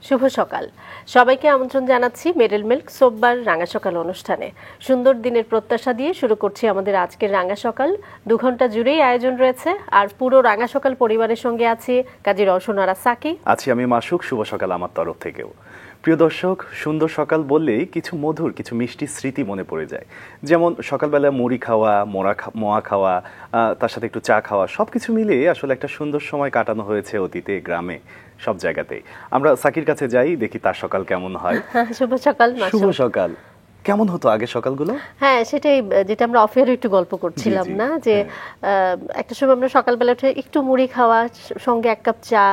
শুভ সকাল সবাইকে আমন্ত্রণ জানাচ্ছি মেডেল মিল্ক সোববার রাঙা সকাল অনুষ্ঠানে। সুন্দর দিনের প্রত্যাশা দিয়ে শুরু করছি আমাদের আজকের রাঙা সকাল। 2 ঘন্টা জুড়েই আয়োজন রয়েছে, আর পুরো রাঙা সকাল পরিবারের সঙ্গে আছি কাজী রওশন আরা সাকি, আছি আমি মাসুক। শুভ সকাল আমার তরফ থেকেও। প্রিয় দর্শক, সুন্দর সকাল বললেই কিছু মধুর, কিছু মিষ্টি স্মৃতি মনে পড়ে যায়। যেমন সকালবেলা মুড়ি খাওয়া, মোয়া খাওয়া, তার সাথে একটু চা খাওয়া, সবকিছু মিলিয়ে আসলে একটা সুন্দর সময় কাটানো হয়েছে অতীতে, গ্রামে, সব জায়গাতেই। আমরা সাকির কাছে যাই, দেখি তার সকাল কেমন হয়। শুভ সকাল। শুভ সকাল। কেমন হতো আগে সকালগুলো? হ্যাঁ, সেটাই যেটা আমরা অফেয়ারে একটু গল্প করছিলাম না, যে একটা সময় আমরা সকালবেলা উঠে একটু মুড়ি খাওয়া, সঙ্গে 1 কাপ চা,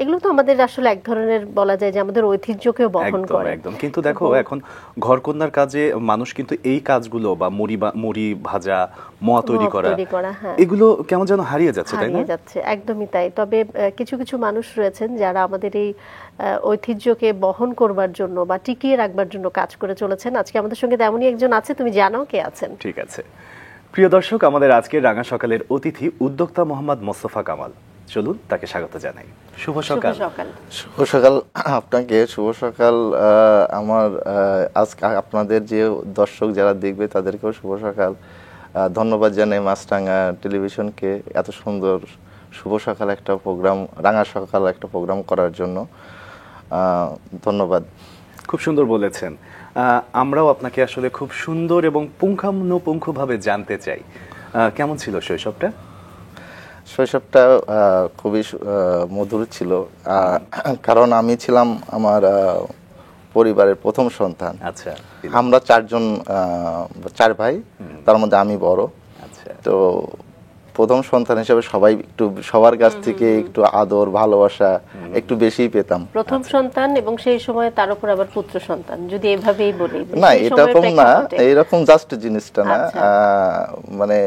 এগুলো তো আমাদের আসলে এক ধরনের বলা যায় যে আমাদের ঐতিহ্যকেও বহন করে। একদম। কিন্তু দেখো, এখন ঘরকন্যার কাজে মানুষ কিন্তু এই কাজগুলো বা মুড়ি ভাজা, মোয়া তৈরি করা, এগুলো কেমন যেন হারিয়ে যাচ্ছে, তাই না? হারিয়ে যাচ্ছে, একদমই তাই। তবে কিছু কিছু মানুষ রয়েছেন যারা আমাদের এই ঐতিহ্যকে বহন করবার জন্য বা টিকিয়ে রাখবার জন্য কাজ করে চলেছেন। আজকে আমাদের সঙ্গে তেমনই একজন আছে, তুমি জানো কে আছেন? ঠিক আছে। প্রিয় দর্শক, আমাদের আজকের রাঙা সকালের অতিথি উদ্যোক্তা মোহাম্মদ মোস্তফা কামাল। চলুন তাকে স্বাগত জানাই। শুভ সকাল। শুভ সকাল আপনাকে। শুভ সকাল। আমার আজকে আপনাদের যে দর্শক যারা দেখবে তাদেরকেও শুভ সকাল। ধন্যবাদ জানাই মাছরাঙা টেলিভিশনকে এত সুন্দর শুভ সকাল একটা প্রোগ্রাম, রাঙা সকাল একটা প্রোগ্রাম করার জন্য ধন্যবাদ। খুব সুন্দর বলেছেন। আমরাও আপনাকে আসলে খুব সুন্দর এবং পুঙ্খানুপুঙ্খভাবে জানতে চাই, কেমন ছিল শৈশবটা? শৈশবটা খুবই মধুর ছিল, কারণ আমি ছিলাম আমার পরিবারের প্রথম সন্তান। আচ্ছা। আমরা 4 ভাই, তার মধ্যে আমি বড়। আচ্ছা। তো প্রথম সন্তান হিসেবে সবাই একটু সবার কাছ থেকে একটু আদর ভালোবাসা একটু বেশিই পেতাম। প্রথম সন্তান এবং সেই সময় তার উপর আবার পুত্র সন্তান, যদি এভাবেই বলি। না, এরকম না, এইরকম জাস্ট জিনিসটা না। মানে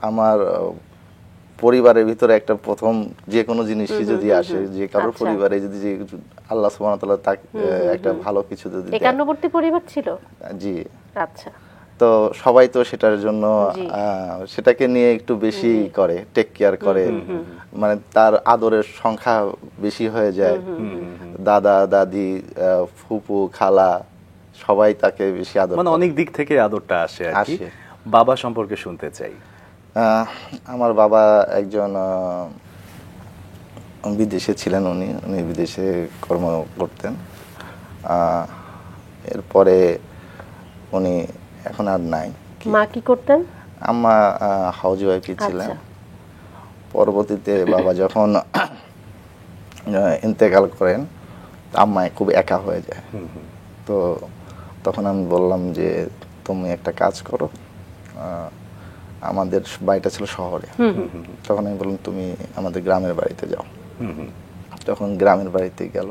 আমার পরিবারের ভিতরে একটা প্রথম যে কোনো জিনিসই যদি আসে, যে কারোর পরিবারে যদি আল্লাহ সুবহানাহু ওয়া তাআলা তাকে একটা ভালো কিছু যদি দেয়। একান্নবর্তী পরিবার ছিল? জি। আচ্ছা। তো সবাই তো সেটার জন্য সেটাকে নিয়ে একটু বেশি করে, টেক কেয়ার করে, মানে তার আদরের সংখ্যা বেশি হয়ে যায়। দাদা দাদি, ফুপু খালা সবাই তাকে বেশি আদর, মানে অনেক দিক থেকে আদরটা আসে আর কি। বাবা সম্পর্কে শুনতে চাই। আমার বাবা একজন বিদেশে ছিলেন, উনি বিদেশে কর্ম করতেন। এরপরে উনি এখন আর নাই। মা কি করতেন? আম্মা হাউস ওয়াইফ ছিলেন। পরবর্তীতে বাবা যখন ইন্তেকাল করেন, আম্মা খুব একা হয়ে যায়। তো তখন আমি বললাম যে তুমি একটা কাজ করো, আমাদের বাড়িটা ছিল শহরে। তখন আমি বললাম তুমি আমাদের গ্রামের বাড়িতে যাও। তখন গ্রামের বাড়িতে গেল।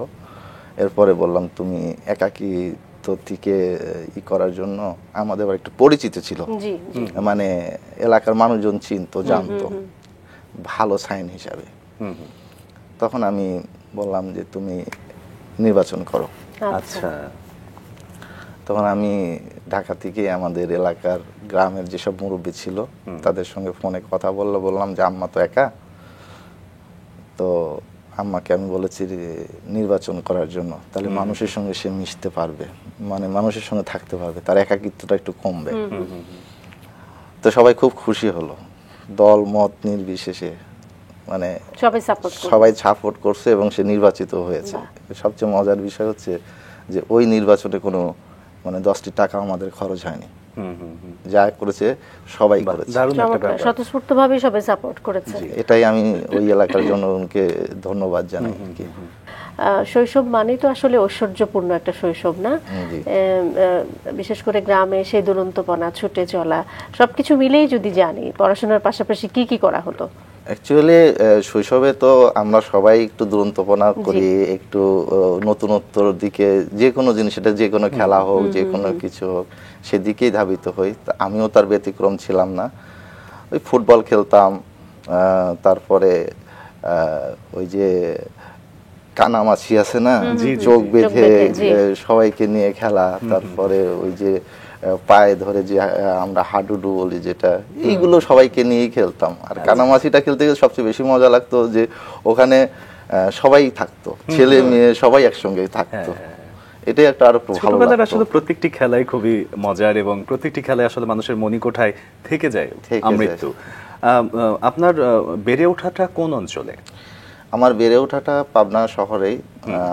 এরপরে বললাম তুমি একাকী থেকে করার জন্য আমাদের একটু পরিচিত ছিল, মানে এলাকার মানুষজন চিনতো, জানতো ভালো সাইন হিসাবে। তখন আমি বললাম যে তুমি নির্বাচন করো। আচ্ছা। তখন আমি ঢাকা থেকে আমাদের এলাকার গ্রামের যেসব মুরব্বী ছিল তাদের সঙ্গে ফোনে কথা বললাম যে আম্মা তো একা, তো আম্মাকে আমি বলেছি নির্বাচন করার জন্য, তাহলে মানুষের সঙ্গে সে মিশতে পারবে, মানে মানুষের সঙ্গে থাকতে পারবে, তার একাকিত্বটা একটু কমবে। তো সবাই খুব খুশি হলো, দল মত নির্বিশেষে, মানে সবাই সাপোর্ট করছে এবং সে নির্বাচিত হয়েছে। সবচেয়ে মজার বিষয় হচ্ছে যে ওই নির্বাচনে কোনো মানে 10টি টাকা আমাদের খরচ হয়নি, যা করেছে সবাই করেছে, স্বতঃস্ফূর্তভাবে সবাই সাপোর্ট করেছে। এটাই আমি ওই এলাকার জন্য ওনাকে ধন্যবাদ জানাই। শৈশব মানে তো আসলে ঐশ্বর্যপূর্ণ একটা শৈশব না? বিশেষ করে গ্রামে সেই দুরন্তপনা, ছুটে চলা, সবকিছু মিলেই যদি জানি, পড়াশোনার পাশাপাশি কি কি করা হতো? অ্যাকচুয়ালি শৈশবে তো আমরা সবাই একটু দুরন্তপনা করি, একটু নতুনত্বর দিকে, যে কোনো জিনিস, এটা যে কোনো খেলা হোক, যে কোনো কিছু হোক, সেদিকেই ধাবিত হই। আমিও তার ব্যতিক্রম ছিলাম না। ওই ফুটবল খেলতাম, তারপরে ওই যে কানামাছি আছে না, চোখ বেঁধে সবাইকে নিয়ে খেলা, তারপরে ওই যে পায়ে ধরে যে আমরা হাডুডু বলি যেটা, এইগুলো সবাইকে নিয়েই খেলতাম। আর কানামাছিটা খেলতে গেলে সবচেয়ে বেশি মজা লাগতো যে ওখানে সবাই থাকতো, ছেলে মেয়ে সবাই একসঙ্গে থাকতো। এটাই একটা আরো ভালো ছোটবেলার লাগতো। আসলে প্রত্যেকটি খেলাই খুবই মজার এবং প্রত্যেকটি খেলায় আসলে মানুষের মণিকোঠায় থেকে যায় আমৃত্যু। আপনার বেড়ে ওঠাটা কোন অঞ্চলে? আমার বেড়ে ওঠাটা পাবনা শহরেই,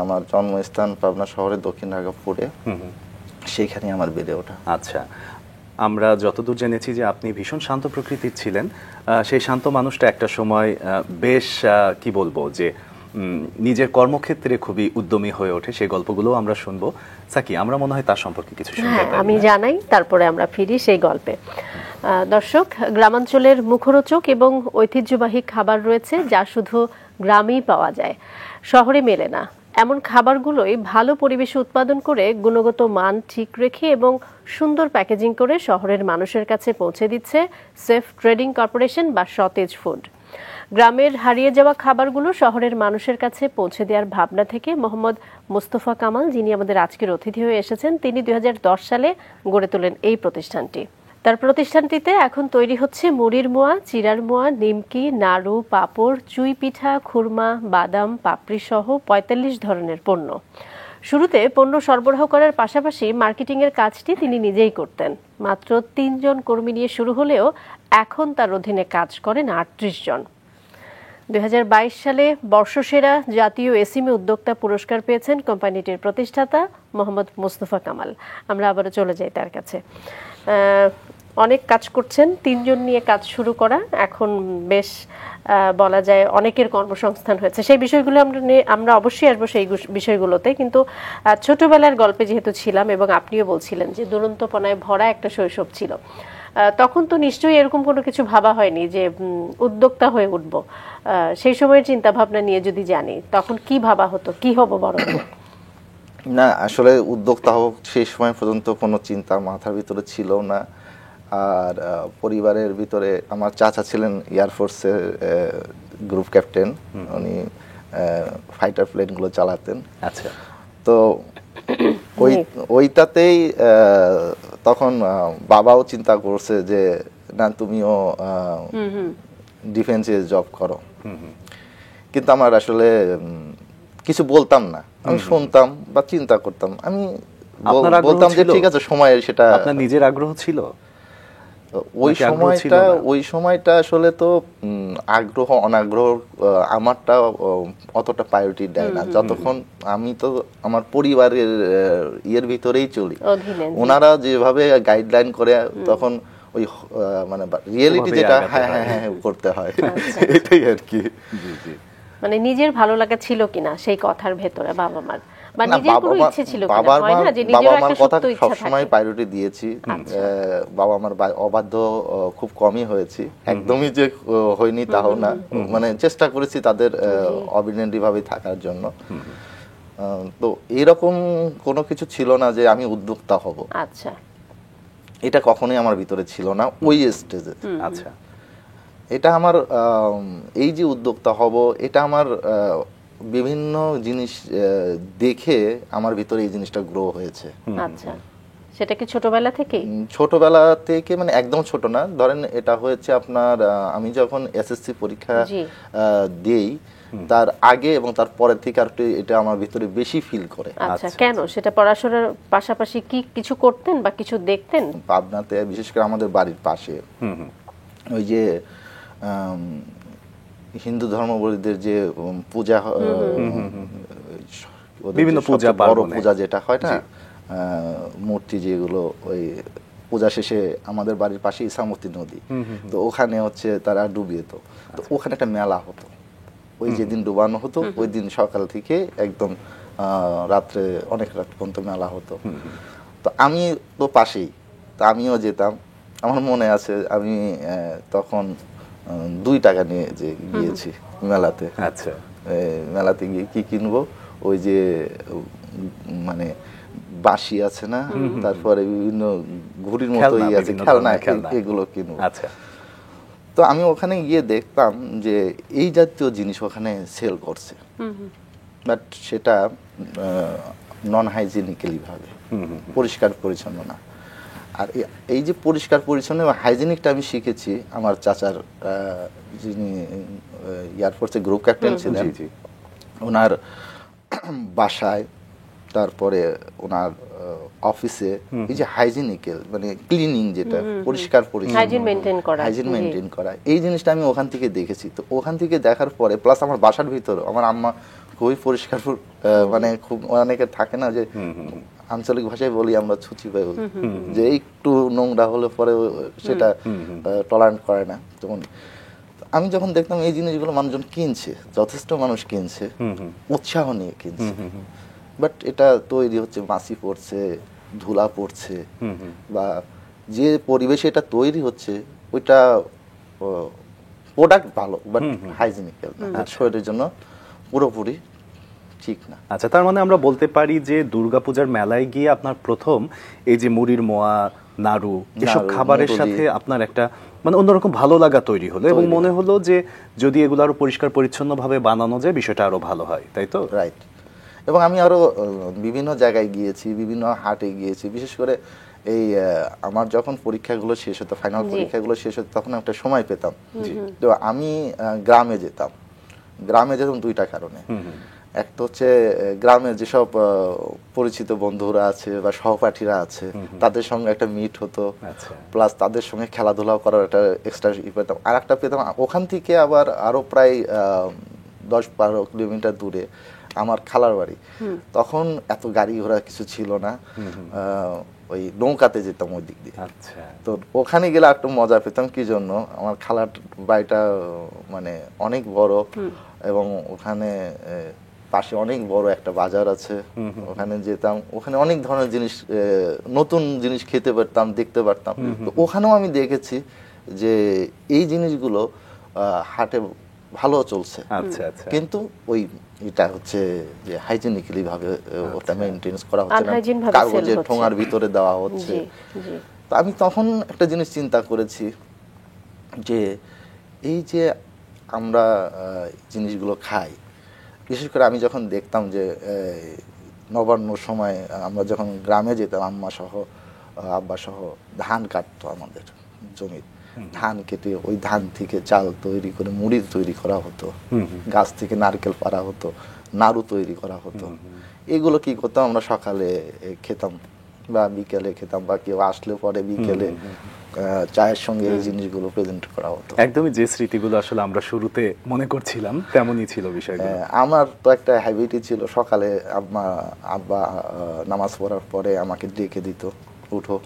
আমার জন্মস্থান পাবনা শহরের দক্ষিণ ঢাকাপুরে, সেইখানে আমার বেড়ে ওঠা। আচ্ছা, আমরা যতদূর জেনেছি যে আপনি ভীষণ শান্ত প্রকৃতির ছিলেন। সেই শান্ত মানুষটা একটা সময় বেশ কি বলবো যে নিজের কর্মক্ষেত্রে খুবই উদ্যমী হয়ে ওঠে, সেই গল্পগুলো আমরা শুনবো। সাকি, আমরা মনে হয় তার সম্পর্কে কিছু শুনতে পারি। আমি জানাই, তারপরে আমরা ফিরি সেই গল্পে। দর্শক, গ্রামাঞ্চলের মুখরোচক এবং ঐতিহ্যবাহী খাবার রয়েছে যা শুধু গ্রামেই পাওয়া যায়, শহরে মেলে না। এমন খাবারগুলোই ভালো পরিবেশে উৎপাদন করে গুণগত মান ঠিক রেখে এবং সুন্দর প্যাকেজিং করে শহরের মানুষের কাছে পৌঁছে দিচ্ছে সেফ ট্রেডিং কর্পোরেশন বা সতেজ ফুড। গ্রামের হারিয়ে যাওয়া খাবারগুলো শহরের মানুষের কাছে পৌঁছে দেওয়ার ভাবনা থেকে মোহাম্মদ মোস্তফা কামাল, যিনি আমাদের আজকের অতিথি হয়ে এসেছেন, তিনি 2010 সালে গড়ে তোলেন এই প্রতিষ্ঠানটি। তার প্রতিষ্ঠানটিতে এখন তৈরি হচ্ছে মুড়ির মোয়া, চিড়ার মোয়া, নিমকি, নাড়ু, পাঁপড়, চুই পিঠা, খুরমা, বাদাম, পাপড়ি সহ 45 ধরনের পণ্য। শুরুতে পণ্য সরবরাহ করার পাশাপাশি মার্কেটিংয়ের কাজটি তিনি নিজেই করতেন। মাত্র 3 জন কর্মী নিয়ে শুরু হলেও এখন তার অধীনে কাজ করেন 38 জন। 2022 সালে বর্ষসেরা জাতীয় এসএমই উদ্যোক্তা পুরস্কার পেয়েছেন কোম্পানিটির প্রতিষ্ঠাতা মোহাম্মদ মোস্তফা কামাল। আমরা আবারও চলে যাই তার কাছে। অনেক কাজ করছেন, 3 জন নিয়ে কাজ শুরু করা, এখন বেশ বলা যায় অনেকের কর্মসংস্থান হয়েছে। সেই বিষয়গুলো আমরা অবশ্যই আসবো সেই বিষয়গুলোতে, কিন্তু ছোটবেলার গল্পে যেহেতু ছিলাম এবং আপনিও বলছিলেন যে দুরন্তপনায় ভরা একটা শৈশব ছিল, তখন তো নিশ্চয়ই এরকম কোনো কিছু ভাবা হয়নি যে উদ্যোক্তা হয়ে উঠব। সেই সময়ের চিন্তা ভাবনা নিয়ে যদি জানি, তখন কি ভাবা হতো, কি হব বড়? না, আসলে উদ্যোক্তা হোক সেই সময় পর্যন্ত কোনো চিন্তা মাথার ভিতরে ছিল না। আর পরিবারের ভিতরে আমার চাচা ছিলেন এয়ারফোর্সের গ্রুপ ক্যাপ্টেন, উনি ফাইটার প্লেনগুলো চালাতেন। আচ্ছা, তো ওইটাতেই তখন বাবাও চিন্তা করছে যে না, তুমিও ডিফেন্সে জব করো। কিন্তু আমার আসলে কিছু বলতাম না, আমি শুনতাম বা চিন্তা করতাম। আমি বলতাম যে ঠিক আছে, সময় সেটা। আপনার নিজের আগ্রহ ছিল? ওই সময়টা আসলে তো আগ্রহ অনাগ্রহ আমারটা অতটা প্রায়োরিটি দেয় না, যতক্ষণ আমি তো আমার পরিবারের ইয়ের ভিতরেই চলি। ওনারা যেভাবে গাইডলাইন করে তখন ওই মানে রিয়েলিটি যেটা হ্যাঁ করতে হয়, এটাই আর কি। মানে নিজের ভালো লাগা ছিল কিনা সেই কথার ভেতরে বাবা মার, বা নিজের কোনো ইচ্ছে ছিল কিনা, হয় না যে নিজের একটা সুপ্ত ইচ্ছা থাকে। সবসময় প্রায়োরিটি দিয়েছি। বাবা মার অবাধ্য খুব কমই হয়েছি, একদমই যে হয়নি তাও না, মানে চেষ্টা করেছি তাদের অবিনেন্টি ভাবে থাকার জন্য। তো এরকম কোনো কিছু ছিল না যে আমি উদ্যোক্তা হব। আচ্ছা, এটা কখনোই আমার ভিতরে ছিল না ওই স্টেজে। আচ্ছা, এটা আমার এই যে উদ্যোক্তা হব, এটা আমার বিভিন্ন জিনিস দেখে আমার ভিতরে এই জিনিসটা গ্রো হয়েছে। আচ্ছা, সেটা কি ছোটবেলা থেকেই? ছোটবেলা থেকে, মানে একদম ছোট না, ধরেন এটা হয়েছে আপনার আমি যখন এসএসসি পরীক্ষা দেই তার আগে এবং তার পরের থেকে আর এটা আমার ভিতরে বেশি ফিল করে। আচ্ছা, কেন? সেটা পড়াশোনার পাশাপাশি কি কিছু করতেন বা কিছু দেখতেন? পাবনাতে বিশেষ করে আমাদের বাড়ির পাশে ওই যে হিন্দু ধর্মাবলম্বীদের যে পূজা, বিভিন্ন পূজা, বড় পূজা যেটা হয় না, মূর্তি যেগুলো, ওই পূজা শেষে আমাদের বাড়ির পাশে ইসামতি নদী, তো ওখানে হচ্ছে তারা ডুবিয়ে, তো ওখানে একটা মেলা হতো। ওই যেদিন ডুবানো হতো ওই দিন সকাল থেকে একদম রাত্রে অনেক রাত পর্যন্ত মেলা হতো। তো আমি তো পাশেই, তো আমিও যেতাম। আমার মনে আছে আমি তখন 2 টাকা নিয়ে যে গিয়েছি মেলাতে। আচ্ছা, মেলাতে গিয়ে কি কিনবো, ওই যে মানে বাঁশি আছে না, তারপরে বিভিন্ন ঘুড়ির মতো আছে খেলনা, এগুলো কিনবো। আচ্ছা, তো আমি ওখানে গিয়ে দেখতাম যে এই জাতীয় জিনিস ওখানে সেল করছে, বাট সেটা নন হাইজেনিক্যালি ভাবে, পরিষ্কার পরিচ্ছন্ন না। আর এই যে পরিষ্কার পরিচ্ছন্ন এবং হাইজেনিকটা আমি শিখেছি আমার চাচার, যিনি এয়ারফোর্সে গ্রুপ ক্যাপ্টেন ছিলেন, ওনার বাসায়, তারপরে ওনার অফিসে এই যে হাইজিনিক্যাল মানে ক্লিনিং, যেটা পরিষ্কার পরিচ্ছন্ন হাইজিন মেনটেন করা, এই জিনিসটা আমি ওখান থেকে দেখেছি। তো ওখান থেকে দেখার পরে প্লাস আমার বাসার ভিতরে আমার আম্মা খুবই পরিষ্কার, মানে খুব অনেকে থাকে না যে আঞ্চলিক ভাষায় বলি আমরা ছুচি পাই, যে একটু নোংরা হলে পরে সেটা টলারেট করে না। তখন আমি যখন দেখতাম এই জিনিসগুলো মানুষজন কিনছে, যথেষ্ট মানুষ কিনছে, উৎসাহ নিয়ে কিনছে, বাট এটা তৈরি হচ্ছে মাছি পড়ছে, ধুলা পড়ছে, বা যে পরিবেশে এটা তৈরি হচ্ছে ওইটা প্রোডাক্ট ভালো বাট হাইজিনিক্যাল না, শরীরের জন্য পুরোপুরি ঠিক না। আচ্ছা, তার মানে আমরা বলতে পারি যে দুর্গাপূজার মেলায় গিয়ে আপনার প্রথম এই যে মুড়ির মোয়া, নাড়ু, এসব খাবারের সাথে আপনার একটা মানে অন্যরকম ভালো লাগা তৈরি হলো এবং মনে হলো যে যদি এগুলো আরো পরিষ্কার পরিচ্ছন্ন ভাবে বানানো যায় বিষয়টা আরো ভালো হয়, তাই তো? রাইট। এবং আমি আরো বিভিন্ন জায়গায় গিয়েছি, বিভিন্ন হাটে গিয়েছি, বিশেষ করে এই আমার যখন পরীক্ষাগুলো শেষ হতো, ফাইনাল পরীক্ষাগুলো শেষ হতো, তখন একটা সময় পেতাম। তো আমি গ্রামে যেতাম দুইটা কারণে। একটা হচ্ছে গ্রামে যেসব পরিচিত বন্ধুরা আছে বা সহপাঠীরা আছে তাদের সঙ্গে একটা মিট হতো, প্লাস তাদের সঙ্গে খেলাধুলাও করার একটা এক্সট্রা পেতাম। আর একটা পেতাম ওখান থেকে আবার আরো প্রায় 10-12 কিলোমিটার দূরে আমার খালার বাড়ি। তখন এত গাড়ি ঘোড়া কিছু ছিল না, ওই নৌকাতে যেতাম ওই দিক দিয়ে। তো ওখানে গেলে একটু মজা পেতাম, কি জন্য আমার খালার বাড়িটা মানে অনেক বড় এবং ওখানে পাশে অনেক বড় একটা বাজার আছে, ওখানে যেতাম, ওখানে অনেক ধরনের জিনিস, নতুন জিনিস খেতে পারতাম, দেখতে পারতাম। তো ওখানেও আমি দেখেছি যে এই জিনিসগুলো হাটে ভালো চলছে, কিন্তু ওই এটা হচ্ছে যে হাইজিনিক্যালি ভাবে ওটা মেইনটেইন করা হচ্ছে না, কাগজের ঠোঙার ভিতরে দেওয়া হচ্ছে। তো আমি তখন একটা জিনিস চিন্তা করেছি যে এই যে আমরা জিনিসগুলো খাই, বিশেষ করে আমি যখন দেখতাম যে নবান্নর সময় আমরা যখন গ্রামে যেতাম, আম্মা সহ আব্বা সহ ধান কাটতো আমাদের জমির, ধান কেটে ওই ধান থেকে চাল তৈরি করে মুড়ি তৈরি করা হতো, গাছ থেকে নারকেল পাড়া হতো, নাড়ু তৈরি করা হতো। এগুলো কি করতাম আমরা সকালে খেতাম বা বিকেলে খেতাম, বা কেউ আসলে পরে বিকেলে চায়ের সঙ্গে এই জিনিসগুলো প্রেজেন্ট করা হতো। একদমই যে স্মৃতিগুলো আসলে আমরা শুরুতে মনে করছিলাম তেমনই ছিল বিষয়গুলো। আমার তো একটা হ্যাবিটই ছিল, সকালে আব্বা নামাজ পড়ার পরে আমাকে ডেকে দিত, উঠো।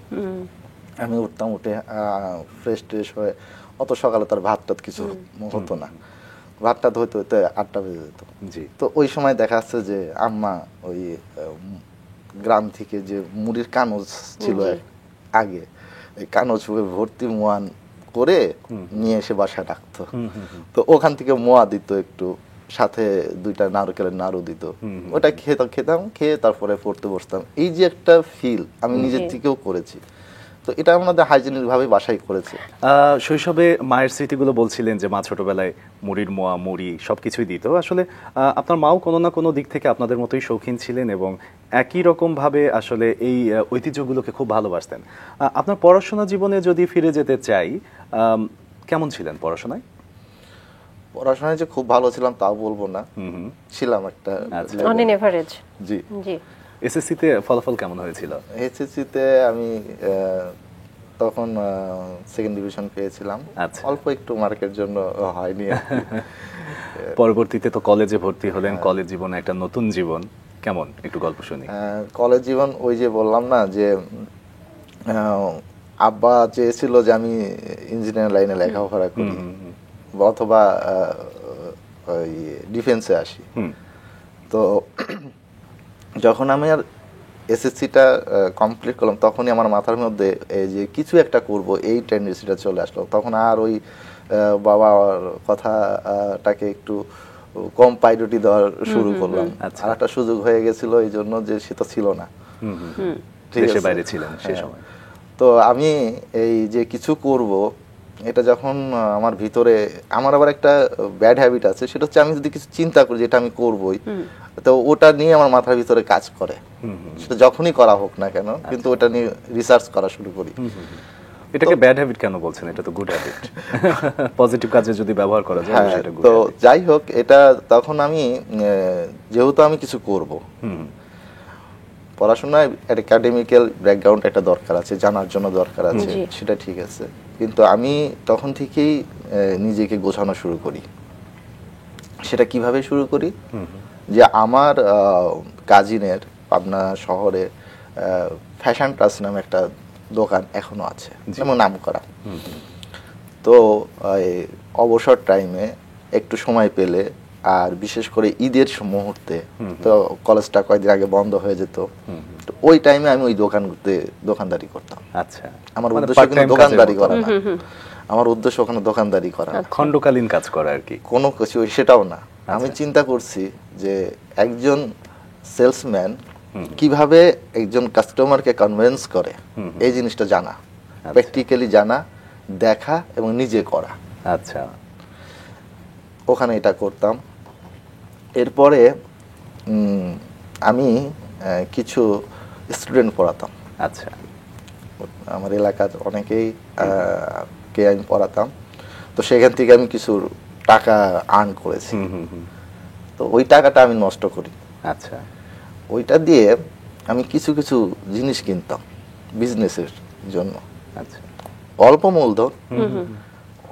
আমি উঠতাম, উঠে ফ্রেশ ট্রেশ হয়ে, অত সকালে তার ভাতটা কিছু হতো না, ভাতটা হইতে হইতে 8টা বেজে যেত। তো ওই সময় দেখা যাচ্ছে যে আম্মা ওই গ্রাম থেকে যে মুড়ির কানজ ছিল আগে, এই কানজ ভর্তি মোয়ান করে নিয়ে এসে বাসায় রাখতো। তো ওখান থেকে মোয়া দিত, একটু সাথে 2টা নারকেলের নাড়ু দিত, ওটা খেতাম, খেয়ে তারপরে পড়তে বসতাম। এই যে একটা ফিল আমি নিজের থেকেও করেছি, তো এটা আমাদের হাইজিনিক ভাবে বাসায় করেছে। শৈশবে মায়ের স্মৃতিগুলো বলছিলেন যে মা ছোটবেলায় মুড়ির মোয়া, মুড়ি সবকিছুই দিত। আসলে আপনার মাও কোনো না কোনো দিক থেকে আপনাদের মতোই শৌখিন ছিলেন এবং একই রকম ভাবে আসলে এই ঐতিহ্যগুলোকে খুব ভালোবাসতেন। আপনার পড়াশোনা জীবনে যদি ফিরে যেতে চাই, কেমন ছিলেন পড়াশোনায়? পড়াশোনায় যে খুব ভালো ছিলাম তাও বলবো না, ছিলাম একটা on an average. G G. SSC তে ফলাফল কেমন হয়েছিল? এসএসসি তে আমি তখন 2nd ডিভিশন পেয়েছিলাম, অল্প একটু মার্কের জন্য হয়নি। পরবর্তীতে তো কলেজে ভর্তি হলেন, কলেজ জীবনে একটা নতুন জীবন, কেমন একটু গল্প শুনি। কলেজ জীবন ওই যে বললাম না যে আব্বা চেয়েছিল যে আমি ইঞ্জিনিয়ার লাইনে লেখাপড়া করি অথবা ডিফেন্সে আসি। তো যখন আমি আর এসএসসিটা কমপ্লিট করলাম তখনই আমার মাথার মধ্যে এই যে কিছু একটা করব এই টেন্ডেন্সিটা চলে আসলো। তখন আর ওই বাবার কথাটাকে একটু কম প্রায়োরিটি দেওয়ার শুরু করলাম। আর একটা সুযোগ হয়ে গেছিল এই জন্য যে সেটা ছিল না, দেশে বাইরে ছিলেন সেই সময়। তো আমি এই যে কিছু করব এটা যখন আমার ভিতরে, আমার আবার একটা ব্যাড হ্যাবিট আছে, সেটা হচ্ছে আমি যদি কিছু চিন্তা করি যেটা আমি করবই, তো ওটা নিয়ে আমার মাথার ভিতরে কাজ করে, সেটা যখনই করা হোক না কেন, কিন্তু ওটা নিয়ে রিসার্চ করা শুরু করি। এটাকে ব্যাড হ্যাবিট কেন বলছেন? এটা তো গুড হ্যাবিট। পজিটিভ কাজে যদি ব্যবহার করা যায় হ্যাঁ, সেটা গুড। তো যাই হোক, এটা তখন আমি যেহেতু আমি কিছু করব, পড়াশোনায় একাডেমিক্যাল ব্যাকগ্রাউন্ড একটা দরকার আছে, জানার জন্য দরকার আছে, জি। সেটা ঠিক আছে, কিন্তু আমি তখন থেকেই নিজেকে গোছানো শুরু করি। সেটা কিভাবে শুরু করি, যে আমার কাজিনের পাবনা শহরে ফ্যাশন টাচ নামে একটা দোকান এখনো আছে, যেমন নাম করা। তো অবসর টাইমে একটু সময় পেলে, আর বিশেষ করে ঈদের মুহূর্তে, তো কলেজটা কয়েকদিন আগে বন্ধ হয়ে যেত, তো ওই টাইমে আমি ওই দোকানগুলোতে দোকানদারি করতাম। আচ্ছা, আমার মানে উদ্দেশ্য কিন্তু part-time দোকানদারি কাজের করা মতো। না, আমার উদ্দেশ্য ওখানে দোকানদারি করা না, খণ্ডকালীন কাজ করা আর কি। কোনো কিছু সেটাও না। আমি চিন্তা করছি যে একজন সেলসম্যান কিভাবে একজন কাস্টমারকে কনভিন্স করে, এই জিনিসটা জানা, প্র্যাকটিক্যালি জানা, দেখা এবং নিজে করা। আচ্ছা, ওখানে এটা করতাম। এরপরে আমি কিছু স্টুডেন্ট পড়াতাম। আচ্ছা, আমার এলাকার অনেকেই কে আমি পড়াতাম, তো সেখান থেকে আমি কিছু টাকা আর্ন করেছি। তো ওই টাকাটা আমি নষ্ট করি। আচ্ছা, ওইটা দিয়ে আমি কিছু কিছু জিনিস কিনতাম বিজনেসের জন্য। আচ্ছা, অল্প মূলধন,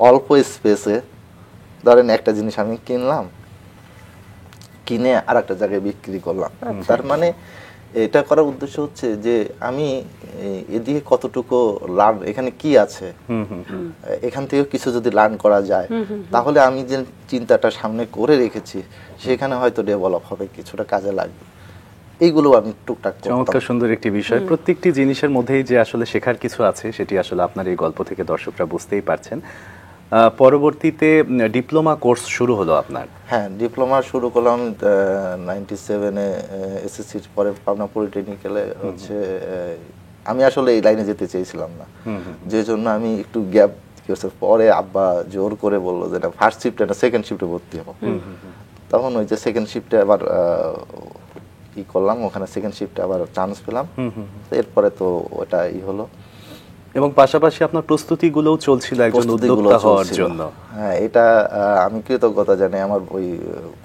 অল্প স্পেসে। ধরেন একটা জিনিস আমি কিনলাম, কিনে আর একটা জায়গায় বিক্রি করলাম। তার মানে এটা করার উদ্দেশ্য হচ্ছে যে আমি এদিকে কতটুকু লার্ন, এখানে কি আছে, এখান থেকে কিছু যদি লার্ন করা যায়, তাহলে আমি যে চিন্তাটা সামনে করে রেখেছি সেখানে হয়তো ডেভেলপ হবে, কিছুটা কাজে লাগবে। এইগুলো আমি টুকটাক করতাম। চমৎকার সুন্দর একটি বিষয়। প্রত্যেকটি জিনিসের মধ্যেই যে আসলে শেখার কিছু আছে, সেটি আসলে আপনার এই গল্প থেকে দর্শকরা বুঝতেই পারছেন। পরবর্তীতে ডিপ্লোমা কোর্স শুরু হলো আপনার। হ্যাঁ, ডিপ্লোমা শুরু করলাম 97-এ, এসএসসির পরে পাবনা পলিটেকনিক্যালে হচ্ছে। আমি আসলে এই লাইনে যেতে চেয়েছিলাম না, যে জন্য আমি একটু গ্যাপ করছি। পরে আব্বা জোর করে বললো যে না, ফার্স্ট শিফটে না সেকেন্ড শিফটে ভর্তি হবো। তখন ওই যে সেকেন্ড শিফটে আবার ই করলাম, ওখানে সেকেন্ড শিফটে আবার চান্স পেলাম। এরপরে তো ওটা হলো, এবং পাশাপাশি আপনার প্রস্তুতিগুলোও চলছিল একজন উদ্যোক্তা হওয়ার জন্য। হ্যাঁ, এটা আমি কৃতজ্ঞতা জানাই। আমার ওই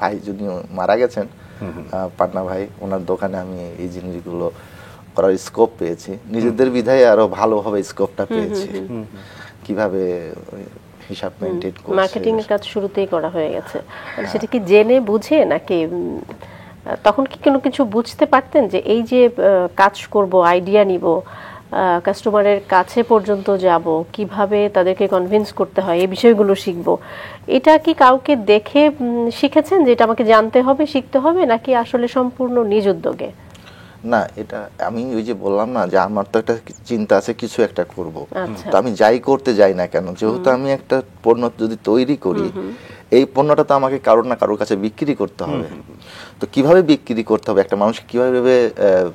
ভাই যিনি মারা গেছেন, পাটনা ভাই, ওনার দোকানে আমি এই জিনিসগুলো করার স্কোপ পেয়েছি, নিজেদের বিধায় আরো ভালোভাবে স্কোপটা পেয়েছি, কিভাবে হিসাব মেইনটেইন করছে। মার্কেটিং এর কাজ শুরুতেই করা হয়ে গেছে। মানে সেটা কি জেনে বুঝে নাকি তখন কি কোনো কিছু বুঝতে পারতেন যে এই যে কাজ করব, আইডিয়া নিব, কাস্টমারের কাছে পর্যন্ত যাব, কিভাবে তাদেরকে কনভিন্স করতে হয়, এই বিষয়গুলো শিখব, এটা কি কাউকে দেখে শিখেছেন যে এটা আমাকে জানতে হবে, শিখতে হবে, নাকি আসলে সম্পূর্ণ নিজ উদ্যোগে? না, এটা আমি ওই যে বললাম না যে আমার তো একটা চিন্তা আছে কিছু একটা করব, আচ্ছা। তো আমি যাই করতে যাই না কেন, যেহেতু আমি একটা পণ্য যদি তৈরি করি, এই পণ্যটা তো আমাকে কারোর না কারোর কাছে বিক্রি করতে হবে। তো কিভাবে বিক্রি করতে হবে, একটা মানুষকে কিভাবে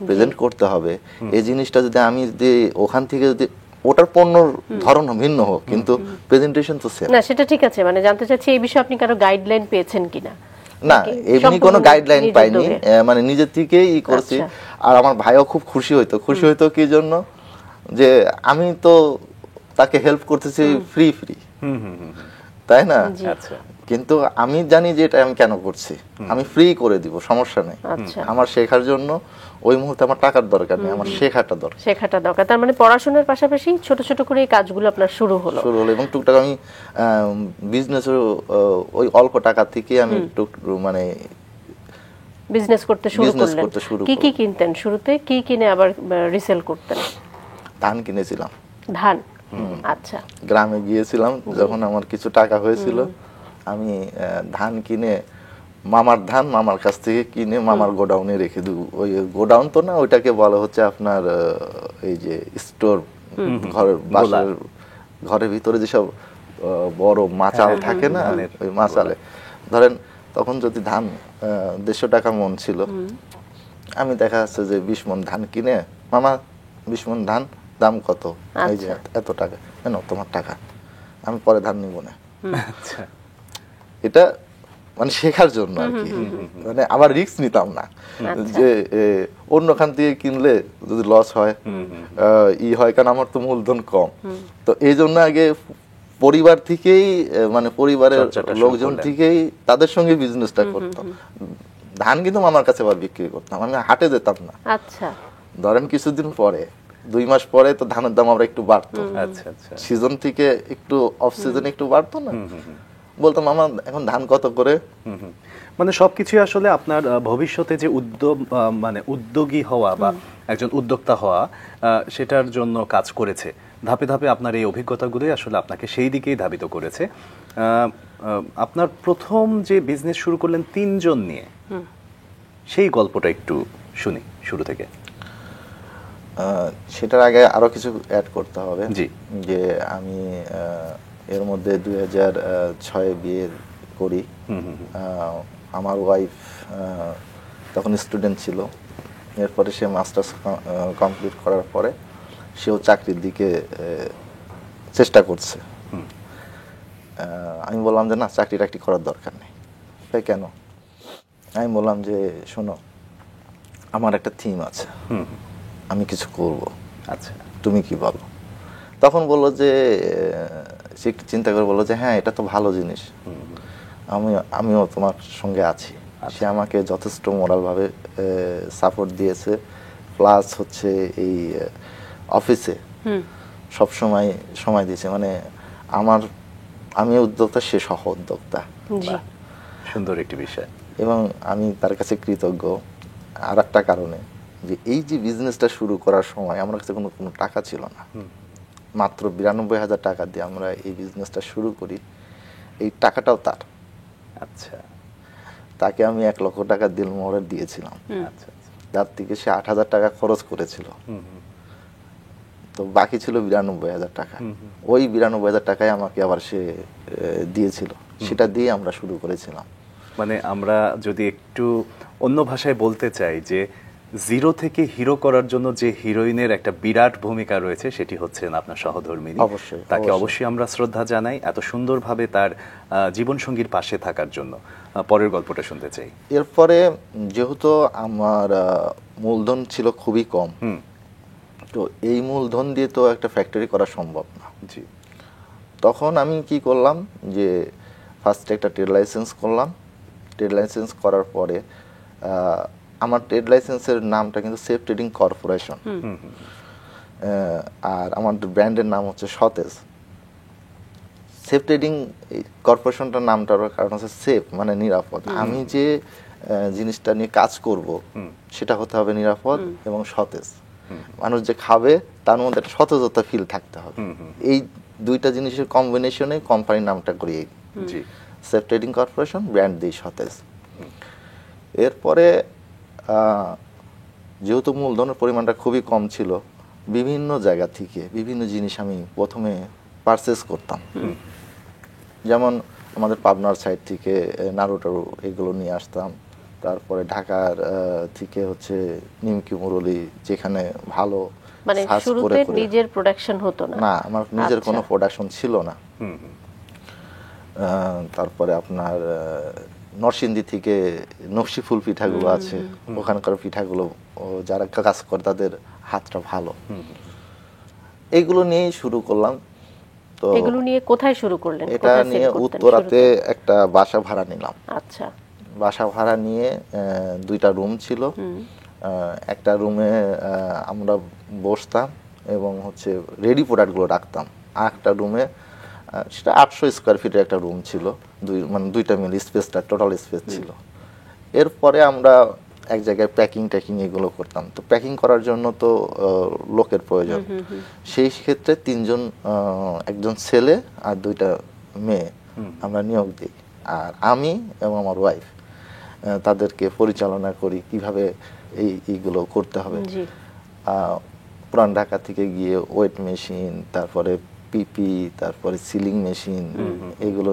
প্রেজেন্ট করতে হবে, এই জিনিসটা যদি আমি যদি ওখান থেকে যদি, ওটার পণ্যর ধরন ভিন্ন হোক কিন্তু প্রেজেন্টেশন তো সেম। না, সেটা ঠিক আছে, মানে জানতে চাচ্ছি এই বিষয়ে আপনি কারো গাইডলাইন পেয়েছেন কিনা? না, এমনি কোনো গাইডলাইন নিজ পাইনি, উদ্যোগে? মানে নিজের থেকেই করছি। আচ্ছা। আর আমার ভাইও খুব খুশি হইতো কি জন্য, যে আমি তো তাকে হেল্প করতেছি ফ্রি, তাই না? আচ্ছা, কিন্তু আমি জানি যে এটা আমি কেন করছি, আমি ফ্রি করে দিব, সমস্যা নেই। আচ্ছা। আমার শেখার জন্য ওই মুহূর্তে আমার টাকার দরকার নেই, আমার শেখাটা দরকার। শেখাটা দরকার। তার মানে পড়াশোনার পাশাপাশি ছোট ছোট করে এই কাজগুলো আপনার শুরু হলো। এবং টুকটাক আমি বিজনেসের ওই অল্প টাকা থেকে আমি মানে বিজনেস করতে শুরু Business করলেন। করতে শুরু কি কি করলাম। কিনতেন শুরুতে, কি কিনে আবার রিসেল করতেন? ধান কিনেছিলাম, ধান। আচ্ছা। গ্রামে গিয়েছিলাম যখন আমার কিছু টাকা হয়েছিল, আমি ধান কিনে, মামার ধান মামার কাছ থেকে কিনে মামার গোডাউনে রেখে দেবো। ওই গোডাউন তো না, ওইটাকে বলা হচ্ছে আপনার এই যে স্টোর, ঘরের বাসার ঘরের ভিতরে যেসব বড় মাচাল থাকে না, ওই মাচালে ধরেন তখন যদি ধান 150 টাকা মন ছিল, আমি দেখা যাচ্ছে যে 20 মন ধান কিনে, মামা 20 মন ধান দাম কত, এই যে এত টাকা, কেন তোমার টাকা, আমি পরে ধান নিব না। আচ্ছা, এটা মানে শেখার জন্য আর কি, মানে আবার রিস্ক নিতাম না যে অন্য খান থেকে কিনলে যদি লস হয় হয়, কারণ আমার তো মূলধন কম। তো এই জন্য আগে পরিবার থেকেই মানে পরিবারের লোকজন থেকেই তাদের সঙ্গে বিজনেসটা করতাম। ধান কিন্তু আমার কাছে আবার বিক্রি করতাম, আমি হাটে যেতাম না। আচ্ছা, ধরেন কিছুদিন পরে 2 মাস পরে তো ধানের দাম আমরা একটু বাড়তো, আচ্ছা আচ্ছা, সিজন থেকে একটু অফ সিজনে একটু বাড়তো না, বলতাম আমার এখন ধান কত করে। মানে সবকিছু আসলে আপনার ভবিষ্যতে যে উদ্যোগ মানে উদ্যোগী হওয়া বা একজন উদ্যোক্তা হওয়া সেটার জন্য কাজ করেছে। ধাপে ধাপে আপনার এই অভিজ্ঞতাগুলোই আসলে আপনাকে সেই দিকেই ধাবিত করেছে। আপনার প্রথম যে বিজনেস শুরু করলেন 3 জন নিয়ে, সেই গল্পটা একটু শুনি শুরু থেকে। সেটার আগে আরো কিছু অ্যাড করতে হবে। জি। যে আমি এর মধ্যে 2006 বিয়ে করি। আমার ওয়াইফ তখন স্টুডেন্ট ছিল, এরপরে সে মাস্টার্স কমপ্লিট করার পরে সেও চাকরির দিকে চেষ্টা করছে। আমি বললাম যে না, চাকরি টাকরি করার দরকার নেই। তাই কেন? আমি বললাম যে শোনো, আমার একটা থিম আছে, আমি কিছু করব, আচ্ছা, তুমি কি বলো? তখন বললো যে সে একটু চিন্তা করে বললো যে হ্যাঁ, এটা তো ভালো জিনিস, আমিও তোমার সঙ্গে আছি। সে আমাকে যথেষ্ট মোরালভাবে সাপোর্ট দিয়েছে, প্লাস হচ্ছে এই অফিসে সব সময় দিয়েছে। মানে আমি উদ্যোক্তা, সে সহ উদ্যোক্তা। সুন্দর একটি বিষয়। এবং আমি তার কাছে কৃতজ্ঞ আর একটা কারণে, যে এই যে বিজনেসটা শুরু করার সময় আমার কাছে কোনো টাকা ছিল না, মাত্র 92,000 টাকা দিয়ে আমরা এই বিজনেসটা শুরু করি। এই টাকাটাও তার। আচ্ছা, তাকে আমি 1 লক্ষ টাকা দিলমোহরে দিয়েছিলাম। আচ্ছা, যার থেকে সে 8,000 টাকা খরচ করেছিল, তো বাকি ছিল 92,000 টাকা। ওই 92,000 টাকায় আমাকে আবার সে দিয়েছিল, সেটা দিয়ে আমরা শুরু করেছিলাম। মানে আমরা যদি একটু অন্য ভাষায় বলতে চাই যে জিরো থেকে হিরো করার জন্য যে হিরোইনের একটা বিরাট ভূমিকা রয়েছে, সেটি হচ্ছেন আপনার সহধর্মিণী। অবশ্যই, তাকে অবশ্যই আমরা শ্রদ্ধা জানাই এত সুন্দরভাবে তার জীবনসঙ্গীর পাশে থাকার জন্য। পরের গল্পটা শুনতে চাই। এরপরে যেহেতু আমার মূলধন ছিল খুবই কম, তো এই মূলধন দিয়ে তো একটা ফ্যাক্টরি করা সম্ভব না। জি। তখন আমি কি করলাম, যে ফার্স্টে একটা ট্রেড লাইসেন্স করলাম। ট্রেড লাইসেন্স করার পরে আমার ট্রেড লাইসেন্সের নামটা কিন্তু সেফ ট্রেডিং কর্পোরেশন, আর আমার ব্র্যান্ডের নাম হচ্ছে সতেজ। সেফ ট্রেডিং কর্পোরেশনটার নামটার কারণ হচ্ছে সেফ, মানে নিরাপদ। আমি যে জিনিসটা নিয়ে কাজ করব সেটা হতে হবে নিরাপদ এবং সতেজ। মানুষ যে খাবে তার মধ্যে একটা সতেজতা ফিল থাকতে হবে। এই দুইটা জিনিসের কম্বিনেশনে কোম্পানির নামটা করি সেফ ট্রেডিং কর্পোরেশন, ব্র্যান্ড দিই সতেজ। এরপরে যেহেতু মূলধনের পরিমাণটা খুবই কম ছিল, বিভিন্ন জায়গা থেকে বিভিন্ন জিনিস আমি প্রথমে পারচেস করতাম। যেমন আমাদের পাবনার সাইড থেকে নাড়ু টাড়ু এগুলো নিয়ে আসতাম। তারপরে ঢাকার থেকে হচ্ছে নিমকি মুরলি, যেখানে ভালো মানে শুরুতে নিজের প্রোডাকশন হতো না? না, আমার নিজের কোনো প্রোডাকশন ছিল না। তারপরে আপনার নরসিংদী থেকে নকশিফুল পিঠাগুলো আছে, ওখানকার পিঠাগুলো যারা কাজ করে তাদের হাতটা ভালো। এগুলো নিয়েই শুরু করলাম। তো এগুলো নিয়ে কোথায় শুরু করলেন? এটা নিয়ে উত্তরাতে একটা বাসা ভাড়া নিলাম। আচ্ছা। বাসা ভাড়া নিয়ে 2টা রুম ছিল। একটা রুমে আমরা বসতাম এবং হচ্ছে রেডি প্রোডাক্টগুলো রাখতাম। আর একটা রুমে সেটা 800 স্কোয়ার ফিটের একটা রুম ছিল, মানে 2টা মিলে স্পেসটা টোটাল স্পেস ছিল। এরপরে আমরা এক জায়গায় প্যাকিং ট্যাকিং এগুলো করতাম। তো প্যাকিং করার জন্য তো লোকের প্রয়োজন। সেই ক্ষেত্রে 3 জন, একজন ছেলে আর 2টা মেয়ে আমরা নিয়োগ দিই। আর আমি এবং আমার ওয়াইফ তাদেরকে পরিচালনা করি কিভাবে এইগুলো করতে হবে। পুরান ঢাকা থেকে গিয়ে ওয়েট মেশিন, তারপরে পিপি, তারপরে সিলিং মেশিন, এগুলো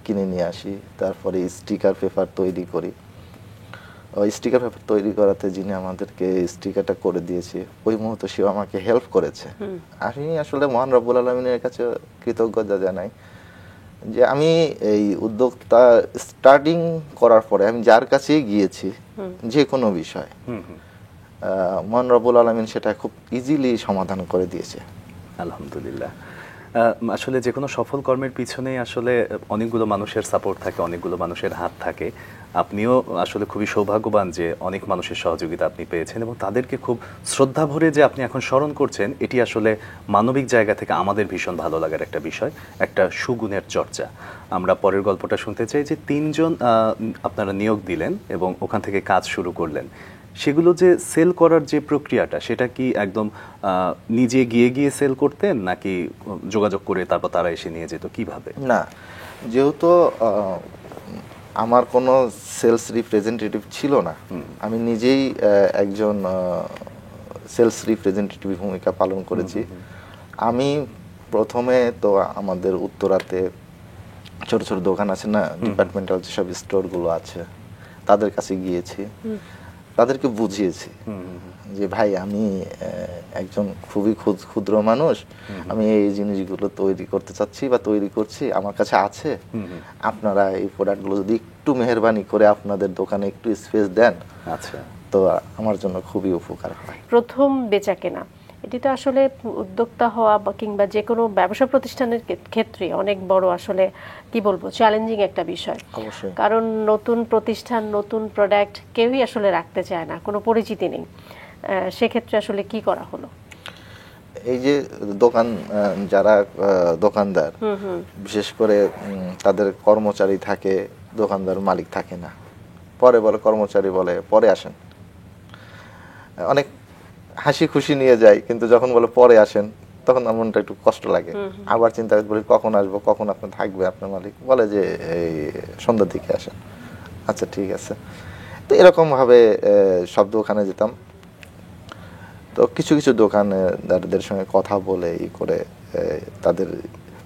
কিনে নিয়ে আসি। তারপরে স্টিকার পেপার তৈরি করি। ওই স্টিকার পেপার তৈরি করাতে যিনি আমাদেরকে স্টিকারটা করে দিয়েছে, ওই মুহূর্তে সেও আমাকে হেল্প করেছে। আমি আসলে মহান রব্বুল আলামিনের কাছে কৃতজ্ঞতা জানাই যে আমি এই উদ্যোক্তা স্টার্টিং করার পরে আমি যার কাছেই গিয়েছি যে কোনো বিষয়, মহান রব্বুল আলামিন সেটা খুব ইজিলি সমাধান করে দিয়েছে। আলহামদুলিল্লাহ। আসলে যে কোনো সফল কর্মের পিছনে আসলে অনেকগুলো মানুষের সাপোর্ট থাকে, অনেকগুলো মানুষের হাত থাকে। আপনিও আসলে খুবই সৌভাগ্যবান যে অনেক মানুষের সহযোগিতা আপনি পেয়েছেন এবং তাদেরকে খুব শ্রদ্ধা ভরে যে আপনি এখন স্মরণ করছেন, এটি আসলে মানবিক জায়গা থেকে আমাদের ভীষণ ভালো লাগার একটা বিষয়, একটা সুগুণের চর্চা। আমরা পরের গল্পটা শুনতে চাই যে 3 জন আপনারা নিয়োগ দিলেন এবং ওখান থেকে কাজ শুরু করলেন। সেগুলো যে সেল করার যে প্রক্রিয়াটা, সেটা কি একদম নিজে গিয়ে গিয়ে সেল করতেন নাকি যোগাযোগ করে তারপর তারা এসে নিয়ে যেত, কিভাবে? না, যেহেতু আমার কোনো সেলস রিপ্রেজেন্টেটিভ ছিল না, আমি নিজেই একজন সেলস রিপ্রেজেন্টেটিভ ভূমিকা পালন করেছি। আমি প্রথমে তো আমাদের উত্তরাতে ছোট ছোট দোকান আছে না, ডিপার্টমেন্টাল যেসব স্টোরগুলো আছে, তাদের কাছে গিয়েছি, তাদেরকে বুঝিয়েছি যে ভাই আমি একজন খুবই ক্ষুদ্র মানুষ, আমি এই জিনিসগুলো তৈরি করতে চাচ্ছি বা তৈরি করছি, আমার কাছে আছে, আপনারা এই প্রোডাক্টগুলো যদি একটু মেহেরবানি করে আপনাদের দোকানে একটু স্পেস দেন, আচ্ছা, তো আমার জন্য খুবই উপকার হয়। প্রথম বেচা কেনা, এটি তো আসলে উদ্যোক্তা হওয়া বা কিংবা যে কোনো ব্যবসা প্রতিষ্ঠানের ক্ষেত্রে অনেক বড় আসলে কি বলবো চ্যালেঞ্জিং একটা বিষয়। অবশ্যই। কারণ নতুন প্রতিষ্ঠান, নতুন প্রোডাক্ট কেউই আসলে রাখতে চায় না, কোনো পরিচিতি নেই। সেক্ষেত্রে আসলে কি করা হলো? এই যে দোকান, যারা দোকানদার, বিশেষ করে তাদের কর্মচারী থাকে, দোকানদার মালিক থাকে না, পরে বলে কর্মচারী বলে পরে আসেন, অনেক হাসি খুশি নিয়ে যায়, কিন্তু যখন বলে পরে আসেন তখন আমার মনটা একটু কষ্ট লাগে। আবার চিন্তা করি কখন আসবো, কখন আপনি থাকবে, আপনার মালিক বলে যে এই সন্ধ্যার দিকে আসেন, আচ্ছা ঠিক আছে। তো এরকম ভাবে সব দোকানে যেতাম। তো কিছু কিছু দোকানদারদের সঙ্গে কথা বলে ই করে তাদের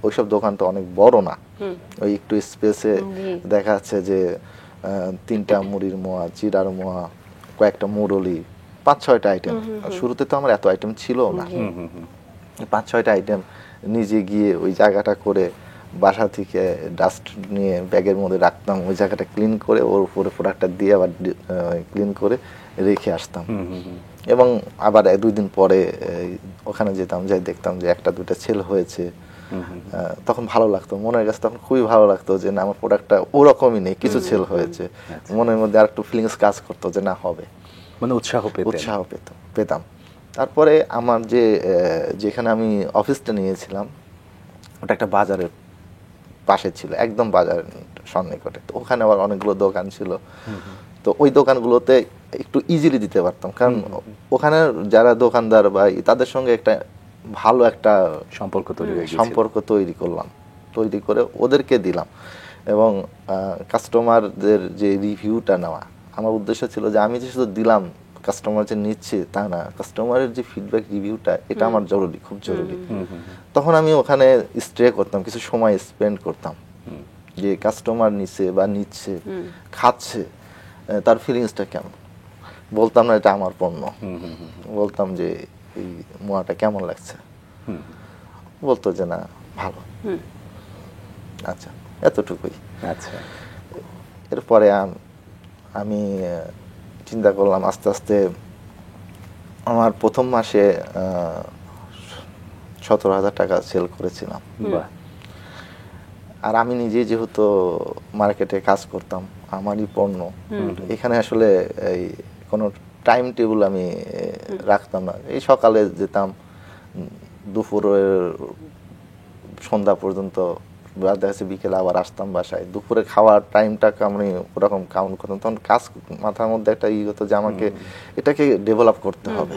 ওইসব দোকান তো অনেক বড় না, ওই একটু স্পেসে দেখা যাচ্ছে যে 3টা মুড়ির মোয়া, চিড়ার মোয়া, কয়েকটা মুরলি, 5-6টা আইটেম। শুরুতে তো আমার এত আইটেম ছিল না, 5-6টা আইটেম নিজে গিয়ে ওই জায়গাটা করে বাসা থেকে ডাস্ট নিয়ে ব্যাগের মধ্যে রাখতাম, ওই জায়গাটা ক্লিন করে ওর উপরে প্রোডাক্টটা দিয়ে আবার ক্লিন করে রেখে আসতাম। এবং আবার 2 দিন পরে ওখানে যেতাম, যাই দেখতাম যে 1-2টা সেল হয়েছে, তখন ভালো লাগতো, মনের কাছে তখন খুবই ভালো লাগতো যে না আমার প্রোডাক্টটা ওরকমই নেই, কিছু সেল হয়েছে, মনের মধ্যে আর একটু ফিলিংস কাজ করতো যে না হবে, মানে উৎসাহ পেতাম। তারপরে আমার যেখানে আমি অফিসটা নিয়েছিলাম ওটা একটা বাজারের পাশে ছিল, একদম বাজারের সন্নিকটে। তো ওখানে আবার অনেকগুলো দোকান ছিল, তো ওই দোকানগুলোতে একটু ইজিলি দিতে পারতাম, কারণ ওখানে যারা দোকানদার বা তাদের সঙ্গে একটা ভালো একটা সম্পর্ক তৈরি করলাম, তৈরি করে ওদেরকে দিলাম। এবং কাস্টমারদের যে রিভিউটা নেওয়া, আমার উদ্দেশ্য ছিল যে আমি যে শুধু দিলাম, কাস্টমার যে নিচ্ছে তা না, কাস্টমারের যে ফিডব্যাক রিভিউটা, এটা আমার জরুরি, খুব জরুরি। তখন আমি ওখানে স্টে করতাম, কিছু সময় স্পেন্ড করতাম, যে কাস্টমার নিচ্ছে বা নিচ্ছে, খাচ্ছে, তার ফিলিংসটা কেমন। বলতাম না এটা আমার পণ্য, বলতাম যে এই মোয়াটা কেমন লাগছে, বলতো যে না ভালো, আচ্ছা এতটুকুই। আচ্ছা, এরপরে আমি চিন্তা করলাম আস্তে আস্তে, আমার প্রথম মাসে 17,000 টাকা সেল করেছিলাম। আর আমি নিজে যেহেতু মার্কেটে কাজ করতাম, আমারই পণ্য, এখানে আসলে এই কোনো টাইম টেবিল আমি রাখতাম না। এই সকালে যেতাম, দুপুরের সন্ধ্যা পর্যন্ত, দেখা যাচ্ছে বিকেলে আবার আসতাম বাসায়। দুপুরে খাওয়ার টাইমটাকে আমি ওরকম কাউন্ট করতাম। তখন কাজ মাথার মধ্যে একটা হতো যে আমাকে এটাকে ডেভেলপ করতে হবে,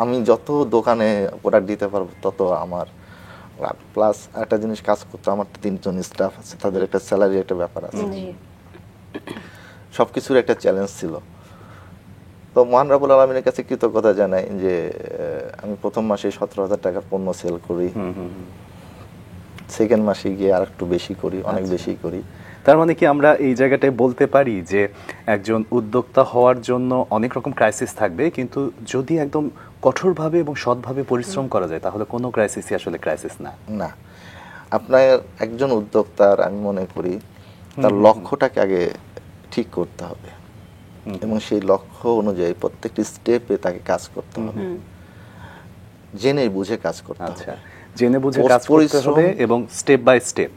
আমি যত দোকানে প্রোডাক্ট দিতে পারবো তত আমার। প্লাস একটা জিনিস কাজ করতো, আমার 3 জন স্টাফ আছে, তাদের একটা স্যালারি একটা ব্যাপার আছে, সবকিছুর একটা চ্যালেঞ্জ ছিল। তো মহান রব্বুল আলামিনের কাছে কৃতজ্ঞতা জানাই যে আমি প্রথম মাসে 17,000 টাকার পণ্য সেল করি, সেকেন্ড মাসে গিয়ে আর একটু বেশি করি, অনেক বেশি করি। তার মানে কি আমরা এই জায়গাটায় বলতে পারি যে একজন উদ্যোক্তা হওয়ার জন্য অনেক রকম ক্রাইসিস থাকবে, কিন্তু যদি একদম কঠোরভাবে এবং সৎভাবে পরিশ্রম করা যায় তাহলে কোনো ক্রাইসিসই আসলে ক্রাইসিস না। না, আপনার একজন উদ্যোক্তার আমি মনে করি তার লক্ষ্যটাকে আগে ঠিক করতে হবে এবং সেই লক্ষ্য অনুযায়ী প্রত্যেকটি স্টেপে তাকে কাজ করতে হবে, জেনে বুঝে কাজ করতে হবে। আচ্ছা, জেনে বুঝে কাজ করতে হবে এবং স্টেপ বাই স্টেপ।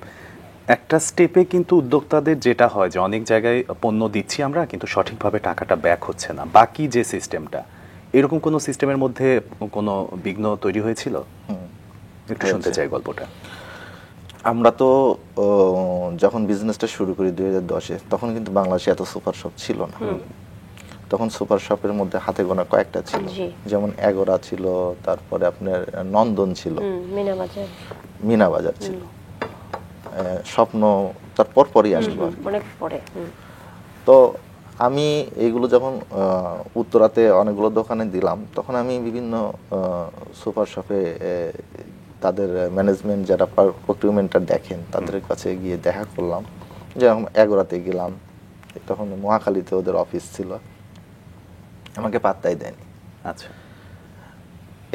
একটা স্টেপে কিন্তু উদ্যোক্তাদের যেটা হয় যে অনেক জায়গায় পণ্য দিচ্ছি আমরা কিন্তু সঠিকভাবে টাকাটা ব্যাক হচ্ছে না, বাকি যে সিস্টেমটা, এরকম কোনো সিস্টেমের মধ্যে কোনো বিঘ্ন তৈরি হয়েছিল? একটু শুনতে চাই গল্পটা। আমরা তো যখন বিজনেসটা শুরু করি 2010-এ, তখন কিন্তু বাংলাদেশে এত সুপার শপ ছিল না। তখন সুপার শপের মধ্যে হাতে গোনা কয়েকটা ছিল, যেমন এগোরা ছিল, তারপরে আপনার নন্দন ছিল, মিনাবাজার ছিল, স্বপ্ন তারপর পরই আসলো অনেক পরে। তো আমি এইগুলো যখন উত্তরাতে অনেকগুলো দোকানে দিলাম, তখন আমি বিভিন্ন সুপার শপে তাদের ম্যানেজমেন্ট যারা প্রকিউরমেন্টটা দেখেন তাদের কাছে গিয়ে দেখা করলাম। যেরকম এগোরাতে গেলাম, তখন মহাখালীতে ওদের অফিস ছিল, আমাকে পাত্তাই দেয়নি। আচ্ছা,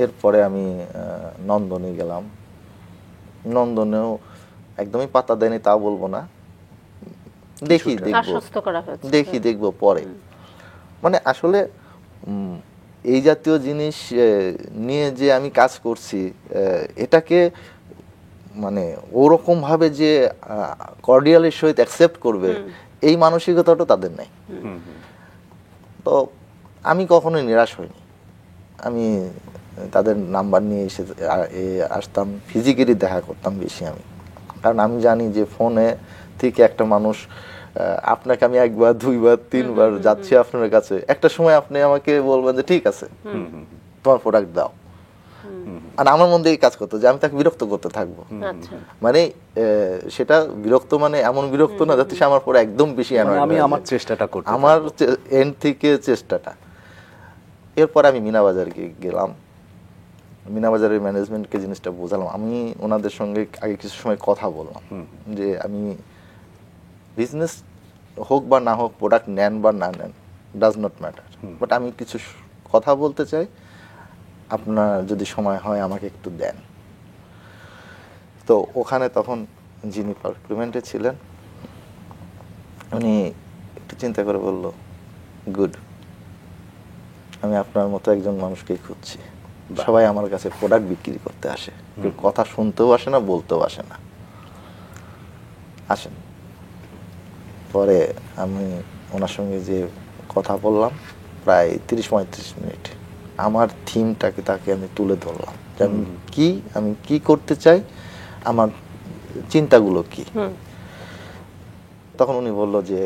এরপরে আমি নন্দনে গেলাম, নন্দনেও একদমই পাত্তা দেয়নি তা বলবো না, দেখি দেখবো পরে। মানে আসলে এই জাতীয় জিনিস নিয়ে যে আমি কাজ করছি, এটাকে মানে ওরকম ভাবে যে কর্ডিয়ালের সহিত অ্যাকসেপ্ট করবে এই মানসিকতাটা তাদের নাই। তো আমি কখনোই নিরাশ হইনি, আমি তাদের নাম্বার নিয়ে এসে আসতাম, ফিজিক্যালি দেখা করতাম বেশি আমি, কারণ আমি জানি যে ফোনে থেকে একটা মানুষ আপনাকে আমি একবার দুইবার তিনবার যাচ্ছি আপনার কাছে, একটা সময় আপনি আমাকে বলবেন যে ঠিক আছে তোমার প্রোডাক্ট দাও, আর আমার মধ্যে এই কাজ করতো যে আমি তাকে বিরক্ত করতে থাকবো। মানে সেটা বিরক্ত মানে এমন বিরক্ত না যাতে সে আমার পরে একদম বেশি আমি আমার চেষ্টাটা করতে, আমার এন্ড থেকে চেষ্টাটা। এরপর আমি মিনাবাজারকে গেলাম, মিনাবাজারের ম্যানেজমেন্টকে জিনিসটা বোঝালাম, আমি ওনাদের সঙ্গে আগে কিছু সময় কথা বললাম যে আমি বিজনেস হোক বা না হোক, প্রোডাক্ট নেন বা না নেন, ডাজ নট ম্যাটার, বাট আমি কিছু কথা বলতে চাই, আপনার যদি সময় হয় আমাকে একটু দেন। তো ওখানে তখন যিনি প্রকিউরমেন্টে ছিলেন উনি একটু চিন্তা করে বলল, গুড, আমি আপনার মতো একজন মানুষকেই খুঁজছি, সবাই আমার কাছে প্রোডাক্ট বিক্রি করতে আসে, কেউ কথা শুনতেও আসে না, বলতেও আসে না, আসেন। পরে আমি ওনার সঙ্গে যে কথা বললাম প্রায় 30-35 মিনিট, আমার থিমটাকে তাকে আমি তুলে ধরলাম যে আমি কি করতে চাই, আমার চিন্তাগুলো কি। তখন উনি বলল যে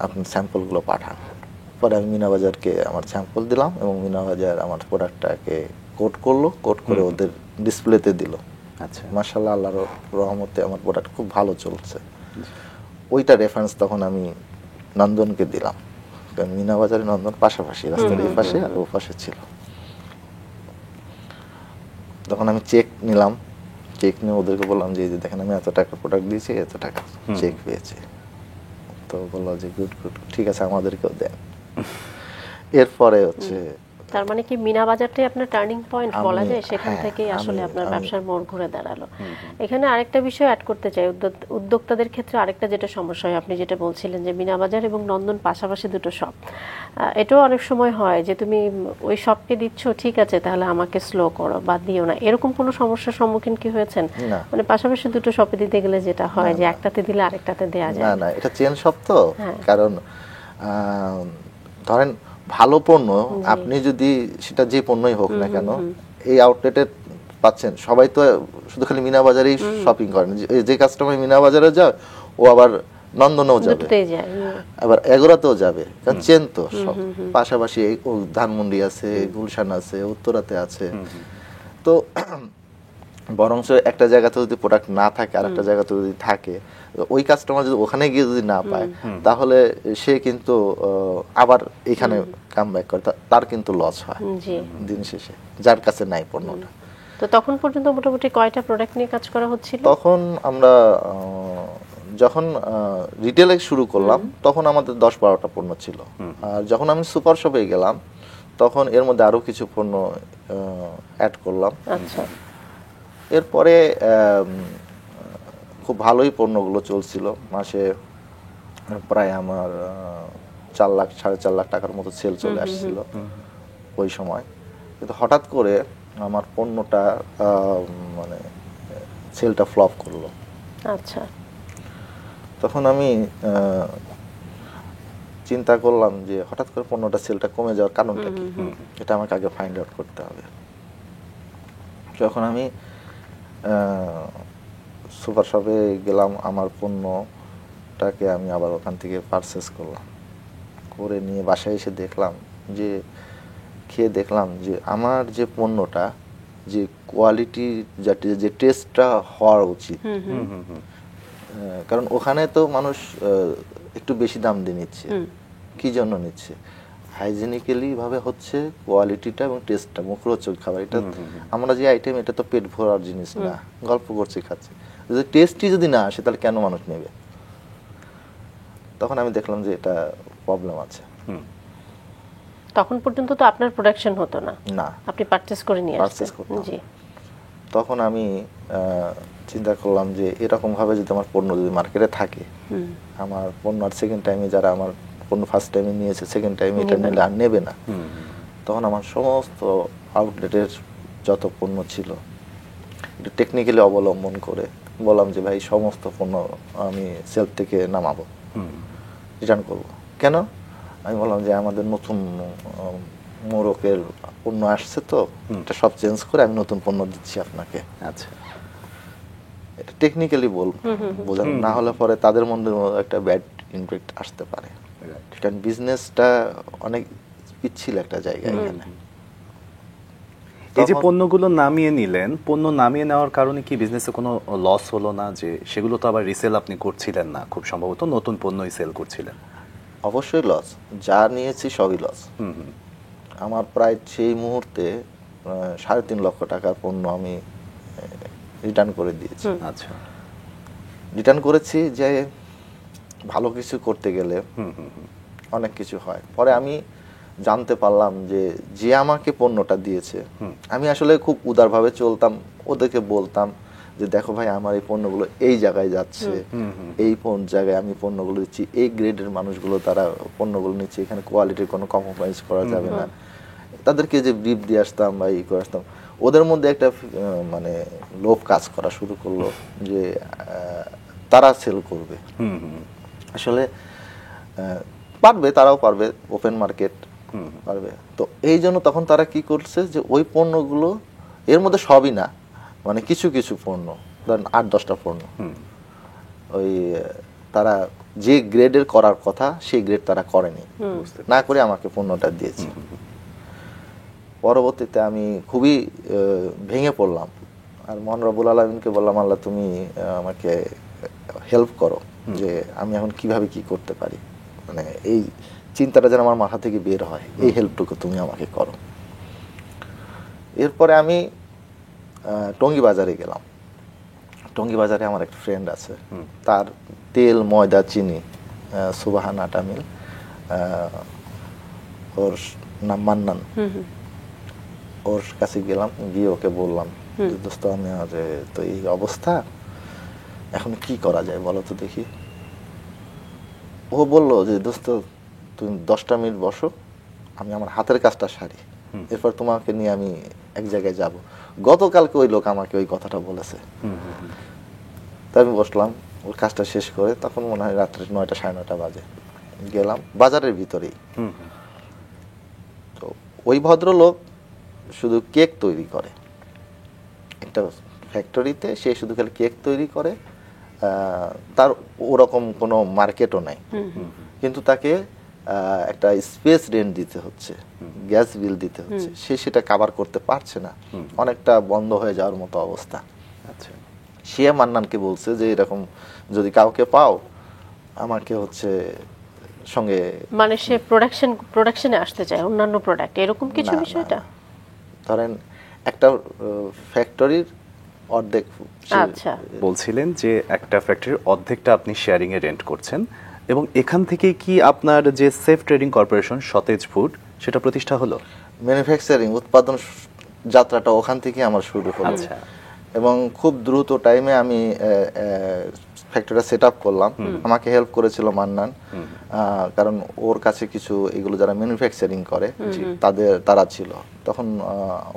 আপনি স্যাম্পলগুলো পাঠান। পরে আমি মিনাবাজারকে আমার স্যাম্পল দিলাম এবং মিনাবাজার আমার প্রোডাক্টটাকে কোড করলো, কোড করে ওদের ডিসপ্লেতে দিল। আচ্ছা, মাশাআল্লাহ, আল্লাহর রহমতে আমার প্রোডাক্ট খুব ভালো চলছে। ওইটা রেফারেন্স তখন আমি নন্দনকে দিলাম, কারণ মিনাবাজারে নন্দন পাশাপাশি, রাস্তার এই পাশে আর ও পাশে ছিল। তখন আমি চেক নিলাম, চেক নিয়ে ওদেরকে বললাম যে দেখেন আমি এত টাকা প্রোডাক্ট দিয়েছি, এত টাকা চেক পেয়েছি। তো বললো যে গুড গুড, ঠিক আছে আমাদেরকেও দেন। এরপরে হচ্ছে, তার মানে কি মিনাবাজারটাই আপনার টার্নিং পয়েন্ট বলা যায়, সেখান থেকেই আসলে আপনার ব্যবসার মোড় ঘুরে দাঁড়ালো। এখানে আরেকটা বিষয় অ্যাড করতে চাই, উদ্যোক্তাদের ক্ষেত্রে আরেকটা যেটা সমস্যা হয়, আপনি যেটা বলছিলেন যে মিনাবাজার এবং নন্দন পাশাপাশি দুটো শপ, এটাও অনেক সময় হয় যে তুমি ওই শপকে দিচ্ছ, ঠিক আছে তাহলে আমাকে স্লো করো বা দিও না, এরকম কোনো সমস্যার সম্মুখীন কি হয়েছেন? মানে পাশাপাশি দুটো শপে দিতে গেলে যেটা হয় যে একটাতে দিলে আরেকটাতে দেয়া যায় না, এটা চেন শপ তো, কারণ ধরেন ভালো পণ্য আপনি যদি সেটা যে পণ্যই হোক না কেন এই আউটলেটে পাচ্ছেন, সবাই তো শুধু খালি মিনাবাজারেই শপিং করেন, যে কাস্টমার মিনাবাজারে যায় ও আবার নন্দনেও যাবে, আবার এগোরাতেও যাবে, কারণ চেন তো সব পাশাপাশি, ধানমন্ডি আছে, গুলশান আছে, উত্তরাতে আছে। তো বরঞ্চ একটা জায়গাতে যদি প্রোডাক্ট না থাকে আর একটা জায়গাতে যদি থাকে, ওই কাস্টমার যদি ওখানে গিয়ে যদি না পায় তাহলে সে কিন্তু আবার এখানে কাম ব্যাক করে, তার কিন্তু লস হয় দিন শেষে, যার কাছে নাই পণ্যটা। তো তখন পর্যন্ত মোটামুটি কয়টা প্রোডাক্ট নিয়ে কাজ করা হচ্ছিল? তখন আমরা যখন রিটেলে শুরু করলাম তখন আমাদের 10-12টা পণ্য ছিল, আর যখন আমি সুপার শপে গেলাম তখন এর মধ্যে আরো কিছু পণ্য অ্যাড করলাম। আচ্ছা, এরপরে খুব ভালোই পণ্যগুলো চলছিল, মাসে প্রায় আমার 4 লাখ 4.5 লাখ টাকার মতো সেল চলে আসছিল ওই সময়। কিন্তু হঠাৎ করে আমার পণ্যটা মানে সেলটা ফ্লপ করলো। আচ্ছা। তখন আমি চিন্তা করলাম যে হঠাৎ করে পণ্যটা সেলটা কমে যাওয়ার কারণটা কি, এটা আমাকে আগে ফাইন্ড আউট করতে হবে। যখন আমি সুপার শপে গেলাম, আমার পণ্যটাকে আমি আবার ওখান থেকে পারচেস করলাম, করে নিয়ে বাসায় এসে দেখলাম যে খেয়ে দেখলাম যে আমার যে পণ্যটা, যে কোয়ালিটি, যে টেস্টটা হওয়ার উচিত, কারণ ওখানে তো মানুষ একটু বেশি দাম দিয়ে নিচ্ছে। কি জন্য নিচ্ছে? হাইজেনিক্যালি ভাবে হচ্ছে, কোয়ালিটিটা এবং টেস্টটা, মুখরোচক খাবার। এটা আমরা যে আইটেম, এটা তো পেট ভরার জিনিস না, গল্প করছে খাচ্ছে। যদি টেস্টই যদি না আসে তাহলে কেন মানুষ নেবে? তখন আমি দেখলাম যে এটা প্রবলেম আছে। তখন পর্যন্ত তো আপনার প্রোডাকশন হতো না? না, আপনি পারচেজ করে নিয়ে আসতেন? জি। তখন আমি চিন্তা করলাম যে এরকম ভাবে যদি আমার পণ্য যদি মার্কেটে থাকে, আমার পণ্য আর সেকেন্ড টাইমে যারা আমার পণ্য ফার্স্ট টাইমে নিয়েছে, সেকেন্ড টাইমে এটা নিলে আর নেবে না। তখন আমার সমস্ত আউটলেটের যত পণ্য ছিল একটু টেকনিক্যালি অবলম্বন করে বললাম যে ভাই, সমস্ত পণ্য আমি সেলফ থেকে নামাবো, রিটার্ন করব। কেন? আমি বললাম যে আমাদের নতুন মোড়কের পণ্য আসছে, তো এটা সব চেঞ্জ করে আমি নতুন পণ্য দিচ্ছি আপনাকে। আচ্ছা, এটা টেকনিক্যালি বোঝানো না হলে পরে তাদের মধ্যে একটা ব্যাড ইমপ্যাক্ট আসতে পারে, কারণ বিজনেসটা অনেক পিচ্ছিল একটা জায়গা এখানে। এই যে পণ্যগুলো নামিয়ে নিলেন, পণ্য নামিয়ে নেওয়ার কারণে কি বিজনেসে কোনো লস হলো না? যে সেগুলো তো আবার রিসেল আপনি করছিলেন না, খুব সম্ভবত নতুন পণ্যই সেল করছিলেন। অবশ্যই লস, যা নিয়েছি সবই লস। আমার প্রায় সেই মুহূর্তে 3.5 লক্ষ টাকার পণ্য আমি রিটার্ন করে দিয়েছি। আচ্ছা, রিটার্ন করেছি যে ভালো কিছু করতে গেলে অনেক কিছু হয়। পরে আমি জানতে পারলাম যে যে আমাকে পণ্যটা দিয়েছে, আমি আসলে খুব উদারভাবে চলতাম, ওদেরকে বলতাম যে দেখো ভাই, আমার এই পণ্যগুলো এই জায়গায় যাচ্ছে, এই জায়গায় আমি পণ্যগুলো দিচ্ছি, এই গ্রেডের মানুষগুলো তারা পণ্যগুলো নিচ্ছে, এখানে কোয়ালিটির কোনো কম্প্রোমাইজ করা যাবে না। তাদেরকে যে ব্রিফ দিয়ে আসতাম বা ই করে আসতাম, ওদের মধ্যে একটা মানে লোভ কাজ করা শুরু করলো যে তারা সেল করবে। আসলে পারবে, তারাও পারবে, ওপেন মার্কেট পারবে। তো এই জন্য তখন তারা কি করছে যে ওই পণ্যগুলো, এর মধ্যে সবই না, মানে কিছু কিছু পণ্য, ধরেন 8-10টা পণ্য, ওই তারা যে গ্রেডের করার কথা সেই গ্রেড তারা করেনি, না করে আমাকে পণ্যটা দিয়েছে। পরবর্তীতে আমি খুবই ভেঙে পড়লাম, আর মহান রব্বুল আলামিনকে বললাম, আল্লাহ তুমি আমাকে হেল্প করো যে আমি এখন কিভাবে কি করতে পারি, মানে এই চিন্তাটা যেন আমার মাথা থেকে বের হয়, এই হেল্পটুকু তুমি আমাকে করো। এরপরে আমি টঙ্গী বাজারে গেলাম। টঙ্গী বাজারে আমার একটা ফ্রেন্ড আছে, তার তেল, ময়দা, চিনি, সুবাহান আটা মিল, ওর নাম মান্নান। ওর কাছে গেলাম, গিয়ে ওকে বললাম দোস্ত, আমি তো এই অবস্থা, এখন কি করা যায় বলো তো দেখি। ও বলল যে দোস্ত, তুমি 10টা মিনিট বসো, আমি আমার হাতের কাজটা সারি, এরপর তোমাকে নিয়ে আমি এক জায়গায় যাব। গতকালকে ওই লোক আমাকে ওই কথাটা বলেছে। তাই আমি বসলাম, ওর কাজটা শেষ করে, তখন মনে হয় রাত্রে 9টা 9:30 বাজে, গেলাম বাজারের ভিতরেই। তো ওই ভদ্রলোক শুধু কেক তৈরি করে একটা ফ্যাক্টরিতে, সে শুধু খালি কেক তৈরি করে, তার ওরকম কোনো মার্কেটও নাই, কিন্তু তাকে একটা স্পেস রেন্ট দিতে হচ্ছে, গ্যাস বিল দিতে হচ্ছে, সে সেটা কভার করতে পারছে না, অনেকটা বন্ধ হয়ে যাওয়ার মতো অবস্থা। আচ্ছা, সে মান্নানকে বলছে যে এরকম যদি কাউকে পাও আমাকে হচ্ছে সঙ্গে, মানে সে প্রোডাকশনে আসতে চায় অন্যান্য প্রোডাক্ট, এরকম কিছু বিষয়টা। ধরেন একটা ফ্যাক্টরির অর্ধেক, আচ্ছা, বলছিলেন যে একটা ফ্যাক্টরির অর্ধেকটা আপনি শেয়ারিং এ রেন্ট করছেন, এবং এখান থেকে কি আপনার যে সেফ ট্রেডিং কর্পোরেশন, সতেজ ফুড, সেটা প্রতিষ্ঠা হলো? ম্যানুফ্যাকচারিং, উৎপাদন যাত্রাটা ওখান থেকে আমার শুরু হলো। এবং খুব দ্রুত টাইমে আমি ফ্যাক্টরিটা সেট আপ করলাম। আমাকে হেল্প করেছিল মান্নান, কারণ ওর কাছে কিছু এগুলো যারা ম্যানুফ্যাকচারিং করে তারা ছিল তখন।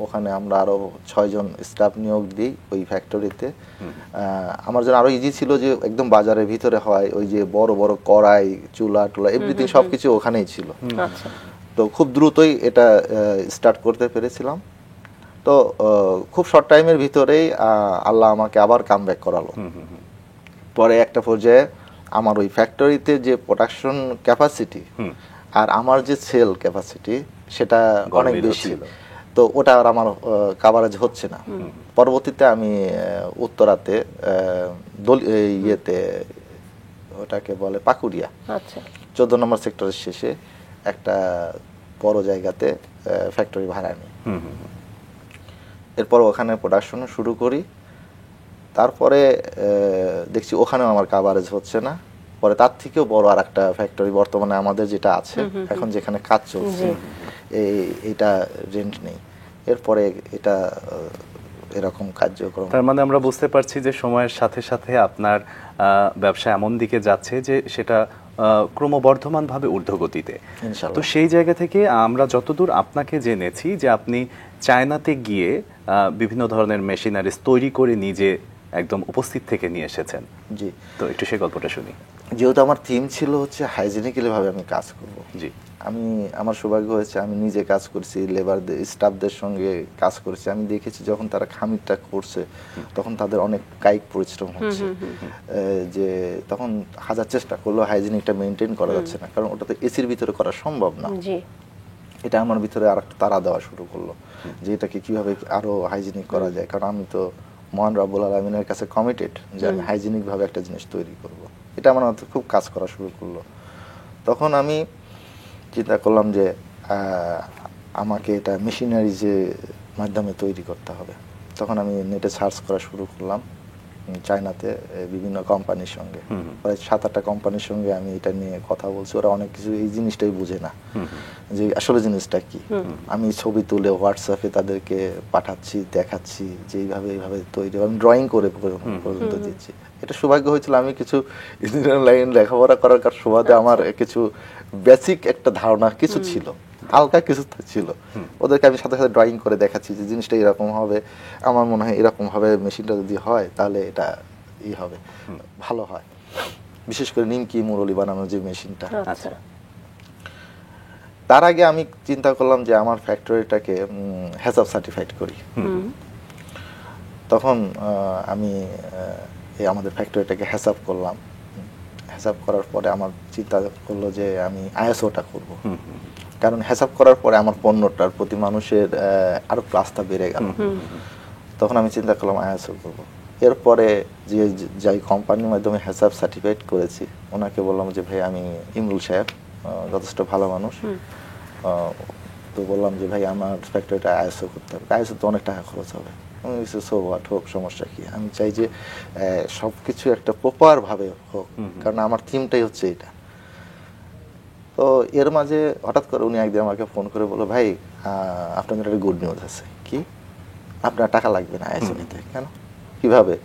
ওখানে আমরা আরো 6 জন স্টাফ নিয়োগ দিই ওই ফ্যাক্টরিতে। আমার জন্য আরো ইজি ছিল যে একদম বাজারের ভিতরে হয়, ওই যে বড় বড় কড়াই, চুলা টুলা এভরিথিং সবকিছু ওখানেই ছিল। তো খুব দ্রুতই এটা স্টার্ট করতে পেরেছিলাম। তো খুব শর্ট টাইমের ভিতরেই আল্লাহ আমাকে আবার কামব্যাক করালো। পরে একটা পর্যায়ে আমার ওই ফ্যাক্টরিতে যে প্রোডাকশন ক্যাপাসিটি আর আমার যে সেল ক্যাপাসিটি সেটা অনেক বেশি, তো ওটা আর আমার কাভারেজ হচ্ছে না। পরবর্তীতে আমি উত্তরাতে ইয়েতে ওটাকে বলে পাকুড়িয়া 14 নম্বর সেক্টরের শেষে একটা বড় জায়গাতে ফ্যাক্টরি ভাড়া নিই। এরপর ওখানে প্রোডাকশন শুরু করি। তারপরে দেখছি ওখানেও আমার কাভারেজ হচ্ছে না। পরে তার থেকেও বড় আর একটা ফ্যাক্টরি বর্তমানে আমাদের যেটা আছে এখন, যেখানে কাজ চলছে, এইটা রেন্ট নেই। এরপরে এটা এরকম কার্যক্রম। তার মানে আমরা বুঝতে পারছি যে সময়ের সাথে সাথে আপনার ব্যবসা এমন দিকে যাচ্ছে যে সেটা ক্রমবর্ধমানভাবে ঊর্ধ্বগতিতে। তো সেই জায়গা থেকে আমরা যতদূর আপনাকে জেনেছি যে আপনি চায়নাতে গিয়ে বিভিন্ন ধরনের মেশিনারিজ তৈরি করে নিজে একদম উপস্থিত থেকে নিয়ে এসেছেন। জি, তো একটু সেই গল্পটা শুনি। যেহেতু আমার থিম ছিল হচ্ছে হাইজেনিক্যালি ভাবে আমি কাজ করব। জি, আমার সৌভাগ্য হয়েছে আমি নিজে কাজ করছি, লেবারদের স্টাফদের সঙ্গে কাজ করেছি। আমি দেখেছি যখন তারা খামিরটা করছে তখন তাদের অনেক কায়িক পরিশ্রম হচ্ছে, যে তখন হাজার চেষ্টা করলেও হাইজেনিকটা মেনটেন করা যাচ্ছে না, কারণ ওটা তো এসির ভিতরে করা সম্ভব না। এটা আমার ভিতরে আর একটা তাড়া দেওয়া শুরু করলো যে এটাকে কিভাবে আরো হাইজেনিক করা যায়, কারণ আমি তো মহান রাব্বুল আলামিনের কাছে কমিটেড যে আমি হাইজেনিক ভাবে একটা জিনিস তৈরি করব। এটা আমার মধ্যে খুব কাজ করা শুরু করলো। তখন আমি চিন্তা করলাম যে আমাকে এটা মেশিনারিজের মাধ্যমে তৈরি করতে হবে। তখন আমি নেটে সার্চ করা শুরু করলাম চায়নাতে বিভিন্ন কোম্পানির সঙ্গে। প্রায় 7-8টা কোম্পানির সঙ্গে আমি এটা নিয়ে কথা বলছি। ওরা অনেক কিছু এই জিনিসটাই বুঝে না যে আসলে জিনিসটা কি। আমি ছবি তুলে হোয়াটসঅ্যাপে তাদেরকে পাঠাচ্ছি, দেখাচ্ছি যে এইভাবে তৈরি, আমি ড্রয়িং করে পর্যন্ত দিচ্ছি। এটা সৌভাগ্য হয়েছিল আমি কিছু ইঞ্জিনিয়ারিং লাইন লেখাপড়া করার সুবাদে আমার কিছু বেসিক একটা ধারণা কিছু ছিল, হালকা কিছু ছিল। ওদেরকে আমি সাথে সাথে ড্রয়িং করে দেখাচ্ছি যে জিনিসটা এরকম হবে, আমার মনে হয় এরকম ভাবে মেশিনটা যদি হয় তাহলে এটা হবে, ভালো হয়। বিশেষ করে নিমকি মুরলি বানানোর যে মেশিনটা। আচ্ছা, তার আগে আমি চিন্তা করলাম যে আমার ফ্যাক্টরিটাকে হ্যাজাব সার্টিফাইড করি। তখন আমি আমাদের ফ্যাক্টরিটাকে হ্যাজাব করলাম। হ্যাজাব করার পরে আমার চিন্তা করলো যে আমি আইএসওটা করব, কারণ হ্যাজাব করার পরে আমার পণ্যটার প্রতি মানুষের আরো আস্থা বেড়ে গেল। তখন আমি চিন্তা করলাম আইএসও করব। এরপরে যাই কোম্পানির মাধ্যমে হ্যাজাব সার্টিফাইড করেছি ওনাকে বললাম যে ভাই আমি ইমরুল সাহেব, যথেষ্ট ভালো মানুষ, তো বললাম যে ভাই আমার ফ্যাক্টরিটা আইএসও করতে হবে। আইএসও তো অনেক টাকা খরচ হবে। হোক, সমস্যা কি, আমি চাই যে সবকিছু একটা প্রপার ভাবে হোক, কারণ আমার থিমটাই হচ্ছে এটা। তো এর মাঝে হঠাৎ করে উনি একদিন আমাকে ফোন করে বললো, ভাই আপনাদের একটা গুড নিউজ আছে। কি? আপনার টাকা লাগবে না আইএসও নিতে। কেন? কিভাবে?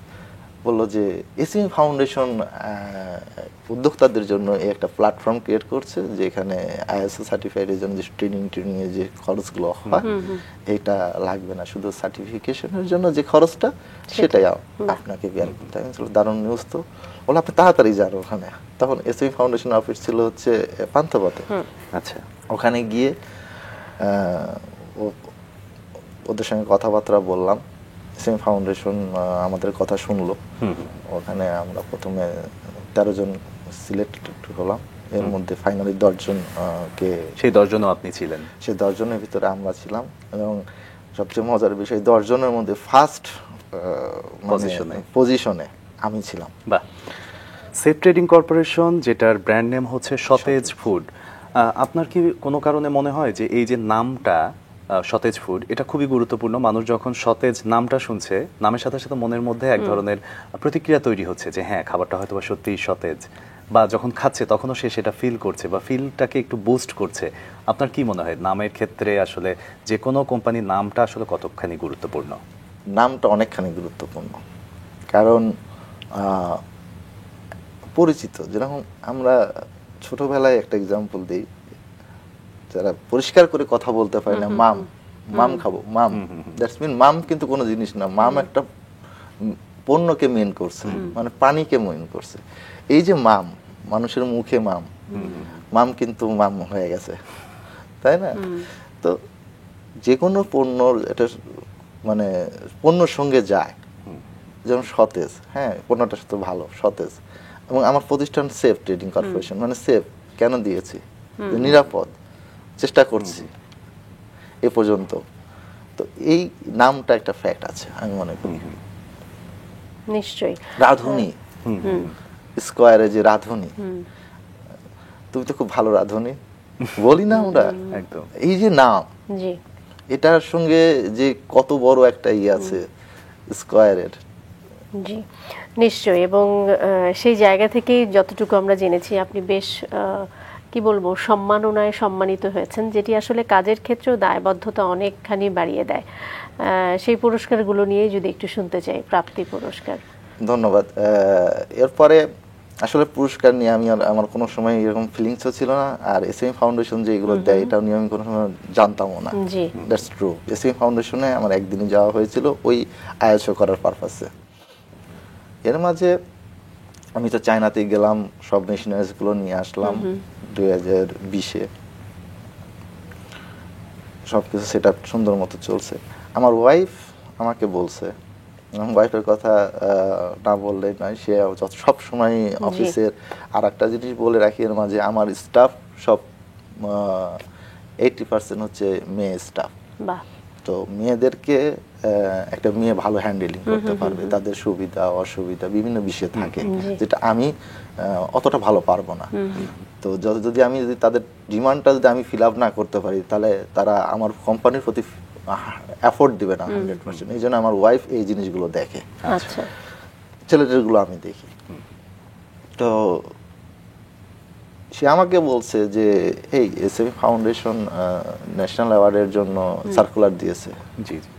বললো যে এসএমই ফাউন্ডেশন উদ্যোক্তাদের জন্য একটা প্ল্যাটফর্ম ক্রিয়েট করছে, যেখানে আইএসও সার্টিফাইডের জন্য যে ট্রেনিং এর যে খরচগুলো হয় এটা লাগবে না, শুধু সার্টিফিকেশনের জন্য যে খরচটা সেটাই আপনাকে বেয়ার করতে হবে। দারুণ নিউজ তো। বলে আপনি তাড়াতাড়ি যান ওখানে। তখন এসএমই ফাউন্ডেশন অফিস ছিল হচ্ছে পান্থপথে। আচ্ছা, ওখানে গিয়ে ওদের সঙ্গে কথাবার্তা বললাম। এসএমই ফাউন্ডেশন আমাদের কথা শুনলো। ওখানে আমরা প্রথমে 13 জন সিলেক্ট হলাম। এর মধ্যে ফাইনালি 10 জন কে, সেই 10 জনও আপনি ছিলেন? সেই 10 জনের ভিতরে আমরা ছিলাম, এবং সবচেয়ে মজার বিষয় 10 জনের মধ্যে ফার্স্ট পজিশনে আমি ছিলাম। বাহ। সেফ ট্রেডিং কর্পোরেশন, যেটার ব্র্যান্ড নেম হচ্ছে সতেজ ফুড, আপনার কি কোনো কারণে মনে হয় যে এই যে নামটা সতেজ ফুড, এটা খুবই গুরুত্বপূর্ণ? মানুষ যখন সতেজ নামটা শুনছে, নামের সাথে সাথে মনের মধ্যে এক ধরনের প্রতিক্রিয়া তৈরি হচ্ছে যে হ্যাঁ, খাবারটা হয়তো বা সত্যিই সতেজ, বা যখন খাচ্ছে তখনও সে সেটা ফিল করছে বা ফিলটাকে একটু বুস্ট করছে। আপনার কি মনে হয় নামের ক্ষেত্রে আসলে যে কোনো কোম্পানির নামটা আসলে কতখানি গুরুত্বপূর্ণ? নামটা অনেকখানি গুরুত্বপূর্ণ, কারণ পরিচিত, যেরকম আমরা ছোটবেলায় একটা এক্সাম্পল দিই, যারা পরিষ্কার করে কথা বলতে পারে না, মাম মাম খাবো, মাম, দ্যাটস মিন মাম কিন্তু কোনো জিনিস না, মাম একটা পণ্যকে মেন করছে, মানে পানিকে মেন করছে। এই যে মাম, মানুষের মুখে মাম, মাম কিন্তু মাম হয়ে গেছে, তাই না? তো যে কোনো পণ্য এটা মানে পণ্যর সঙ্গে যায়, যেমন সতেজ, হ্যাঁ পণ্যটা তো ভালো সতেজ, এবং আমার প্রতিষ্ঠান সেফ ট্রেডিং কর্পোরেশন, মানে সেফ কেন দিয়েছি, নিরাপদ, চেষ্টা করছি এ পর্যন্ত। তো এই নামটা একটা ফ্যাক্ট আছে আমি মনে করি। নিশ্চয়ই। রাঁধুনি, স্কয়ারে যে রাঁধুনি, তুমি তো খুব ভালো রাঁধুনি বলি না আমরা, একদম। এই যে নাম, জি, এটার সঙ্গে যে কত বড় একটা আছে স্কয়ারের। জি, নিশ্চয়ই। এবং সেই জায়গা থেকেই যতটুকু আমরা জেনেছি আপনি বেশ কি বলবো সম্মাননায় সম্মানিত হয়েছেন, যেটি আসলে কাজের ক্ষেত্রেও দায়বদ্ধতা অনেকখানি বাড়িয়ে দেয়। সেই পুরস্কারগুলো নিয়ে যদি একটু শুনতে চাই, প্রাপ্তি পুরস্কার। ধন্যবাদ। এরপরে আসলে পুরস্কার নিয়ে আমি আমার কোনো সময় এরকম ফিলিংসও ছিল না, আর এসএমই ফাউন্ডেশন যে এগুলো দেয় এটাও নিয়ে আমি কোনো সময় জানতামও না। জি, দ্যাটস ট্রু। এসএমই ফাউন্ডেশনে আমার একদিনই যাওয়া হয়েছিল ওই আয়োজন করার পারপাসে। এর মাঝে আমি তো চায়নাতে গেলাম, সব মেশিনারিজগুলো নিয়ে আসলাম 2020-এ, সবকিছু সেটা সুন্দর মতো চলছে। আমার ওয়াইফ আমাকে বলছে, ওয়াইফের কথা না বললে নয়, সে সব সময় অফিসের আর একটা জিনিস বলে রাখি এর মাঝে, আমার স্টাফ সব 80% হচ্ছে মেয়ে স্টাফ। বাহ। তো মেয়েদেরকে একটা মেয়ে ভালো হ্যান্ডেলিং করতে পারবে, তাদের সুবিধা অসুবিধা বিভিন্ন বিষয় থাকে যেটা আমি অতটা ভালো পারবো না। তো যদি আমি তাদের ডিমান্ডটা যদি আমি ফিল আপ না করতে পারি, তাহলে তারা আমার কোম্পানির প্রতি এফোর্ট দিবে না 100%। এই জন্য আমার ওয়াইফ এই জিনিসগুলো দেখে, আচ্ছা, ছেলেদেরগুলো আমি দেখি। তো সে আমাকে বলছে যে এই এসএমই ফাউন্ডেশন ন্যাশনাল অ্যাওয়ার্ডের জন্য সার্কুলার দিয়েছে। জি জি।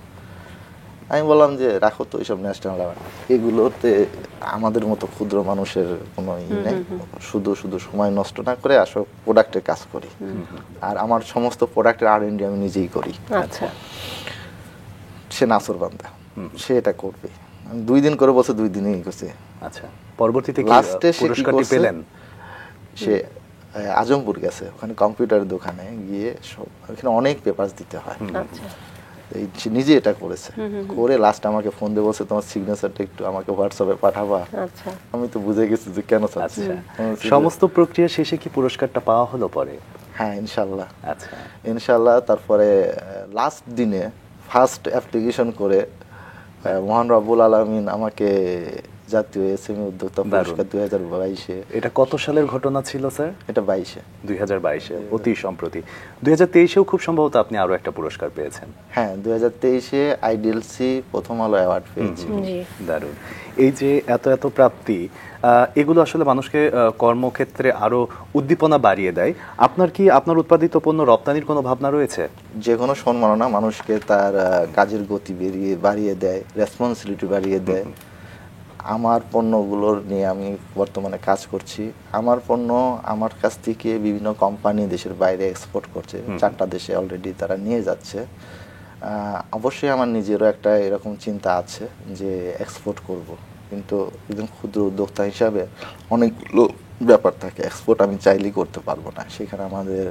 আমি বললাম যে রাখো তো এইসব ন্যাশনাল অ্যাওয়ার্ড, এগুলোতে আমাদের মতো ক্ষুদ্র মানুষের কোনো নেই, শুধু শুধু সময় নষ্ট না করে আসো প্রোডাক্টের কাজ করি, আর আমার সমস্ত প্রোডাক্টের R&D আমি নিজেই করি। আচ্ছা, সে নাসর বান্দা, সে এটা করবে। 2 দিন করে বলছে, 2 দিনই করছে। আচ্ছা, পরবর্তীতে কি লাস্টে সে কি পুরস্কারটি করছে? পেলেন? সে আজমপুর গেছে, ওখানে কম্পিউটারের দোকানে গিয়ে সব ওখানে অনেক পেপারস দিতে হয়, আচ্ছা, সে নিজে এটা করেছে, করে লাস্ট আমাকে ফোন দিয়ে বলছে তোমার সিগনেচারটা একটু আমাকে হোয়াটসঅ্যাপে পাঠাবা। আচ্ছা। আমি তো বুঝে গেছি যে কেন চাচ্ছি। আচ্ছা, সমস্ত প্রক্রিয়া শেষে কি পুরস্কারটা পাওয়া হলো পরে? হ্যাঁ ইনশাল্লাহ, আচ্ছা, ইনশাল্লাহ। তারপরে লাস্ট দিনে ফার্স্ট অ্যাপ্লিকেশন করে মহান রব্বুল আলামিন আমাকে জাতীয় এসএমই উদ্যোক্তা পুরস্কার 2022-এ। এটা কত সালের ঘটনা ছিল স্যার? এটা 22-এ। 2022-এ, অতি সম্প্রতি। 2023-এও খুব সম্ভবত আপনি আরো একটা পুরস্কার পেয়েছেন। হ্যাঁ, 2023-এ আইডিএলসি প্রথম আলো অ্যাওয়ার্ড পেয়েছি। দারুণ। এই যে এত এত প্রাপ্তি, এগুলো আসলে মানুষকে কর্মক্ষেত্রে আরো উদ্দীপনা বাড়িয়ে দেয়। আপনার কি আপনার উৎপাদিত পণ্য রপ্তানির কোনো ভাবনা রয়েছে? যে কোনো সম্মাননা মানুষকে তার কাজের গতি বাড়িয়ে দেয়, রেসপন্সিবিলিটি বাড়িয়ে দেয়। আমার পণ্যগুলোর নিয়ে আমি বর্তমানে কাজ করছি। আমার পণ্য আমার কাছ থেকে বিভিন্ন কোম্পানি দেশের বাইরে এক্সপোর্ট করছে, 4টা দেশে অলরেডি তারা নিয়ে যাচ্ছে। অবশ্যই আমার নিজেরও একটা এরকম চিন্তা আছে যে এক্সপোর্ট করব, কিন্তু একজন ক্ষুদ্র উদ্যোক্তা হিসাবে অনেকগুলো ব্যাপার থাকে, এক্সপোর্ট আমি চাইলেই করতে পারবো না। সেখানে আমাদের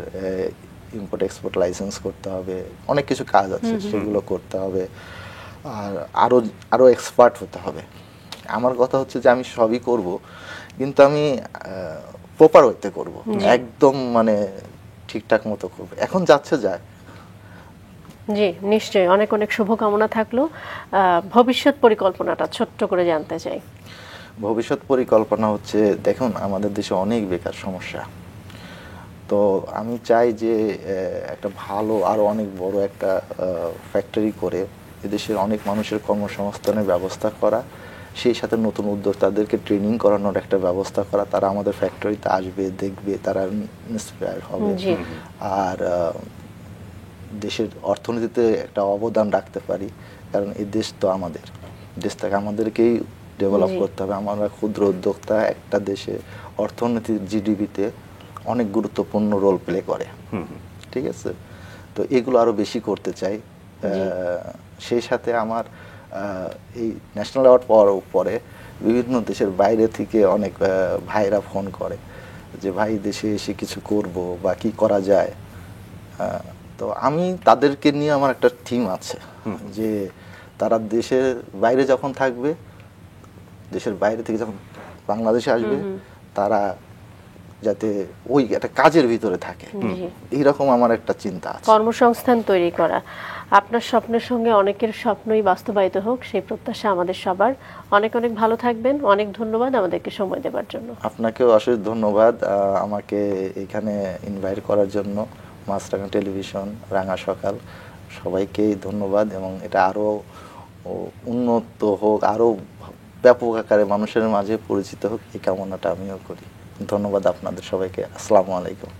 ইম্পোর্ট এক্সপোর্ট লাইসেন্স করতে হবে, অনেক কিছু কাজ আছে সেগুলো করতে হবে, আর আরো এক্সপার্ট হতে হবে। আমার কথা হচ্ছে যে আমি সবই করব, কিন্তু আমি প্রপার ওয়েতে করব, একদম মানে ঠিকঠাক মতো করব। এখন যাচ্ছে যায়। জি, নিশ্চয়ই। অনেক অনেক শুভকামনা থাকলো। ভবিষ্যৎ পরিকল্পনাটা ছোট্ট করে জানতে চাই। ভবিষ্যৎ পরিকল্পনা হচ্ছে, দেখুন আমাদের দেশে অনেক বেকার সমস্যা, তো আমি চাই যে একটা ভালো আরো অনেক বড় একটা ফ্যাক্টরি করে এদেশের অনেক মানুষের কর্মসংস্থানের ব্যবস্থা করা, সেই সাথে নতুন উদ্যোক্তাদেরকে ট্রেনিং করানোর একটা ব্যবস্থা করা। তারা আমাদের ফ্যাক্টরিতে আসবে, দেখবে, তারা ইন্সপায়ার হবে, আর দেশের অর্থনীতিতে একটা অবদান রাখতে পারি, কারণ এই দেশ তো আমাদের, দেশটাকে আমাদেরকেই ডেভেলপ জি। করতে হবে। আমরা ক্ষুদ্র উদ্যোক্তা একটা দেশে অর্থনীতির জিডিপিতে অনেক গুরুত্বপূর্ণ রোল প্লে করে, ঠিক আছে? তো এগুলো আরো বেশি করতে চাই। জি। সেই সাথে আমার এই ন্যাশনাল অ্যাওয়ার্ড পাওয়ার পরে বিভিন্ন দেশের বাইরে থেকে অনেক ভাইরা ফোন করে যে ভাই দেশে এসে কিছু করব বা কি করা যায়। তো আমি তাদেরকে নিয়ে আমার একটা টিম আছে যে তারা দেশের বাইরে যখন থাকবে, দেশের বাইরে থেকে যখন বাংলাদেশে আসবে, তারা যাতে ওই একটা কাজের ভিতরে থাকে, জি। এইরকম আমার একটা চিন্তা আছে। কর্মসংস্থান তৈরি করা। আপনার স্বপ্নের সঙ্গে অনেকের স্বপ্নই বাস্তবায়িত হোক, সেই প্রত্যাশা আমাদের সবার। অনেক অনেক ভালো থাকবেন। অনেক ধন্যবাদ আমাদেরকে সময় দেওয়ার জন্য। আপনাকেও অশেষ ধন্যবাদ আমাকে এখানে ইনভাইট করার জন্য। মাছরাঙা টেলিভিশন, রাঙা সকাল, সবাইকেই ধন্যবাদ, এবং এটা আরো উন্নত হোক, আরো ব্যাপক আকারে মানুষের মাঝে পরিচিত হোক, এই কামনাটা আমিও করি। ধন্যবাদ আপনাদের সবাইকে। আসসালামু আলাইকুম।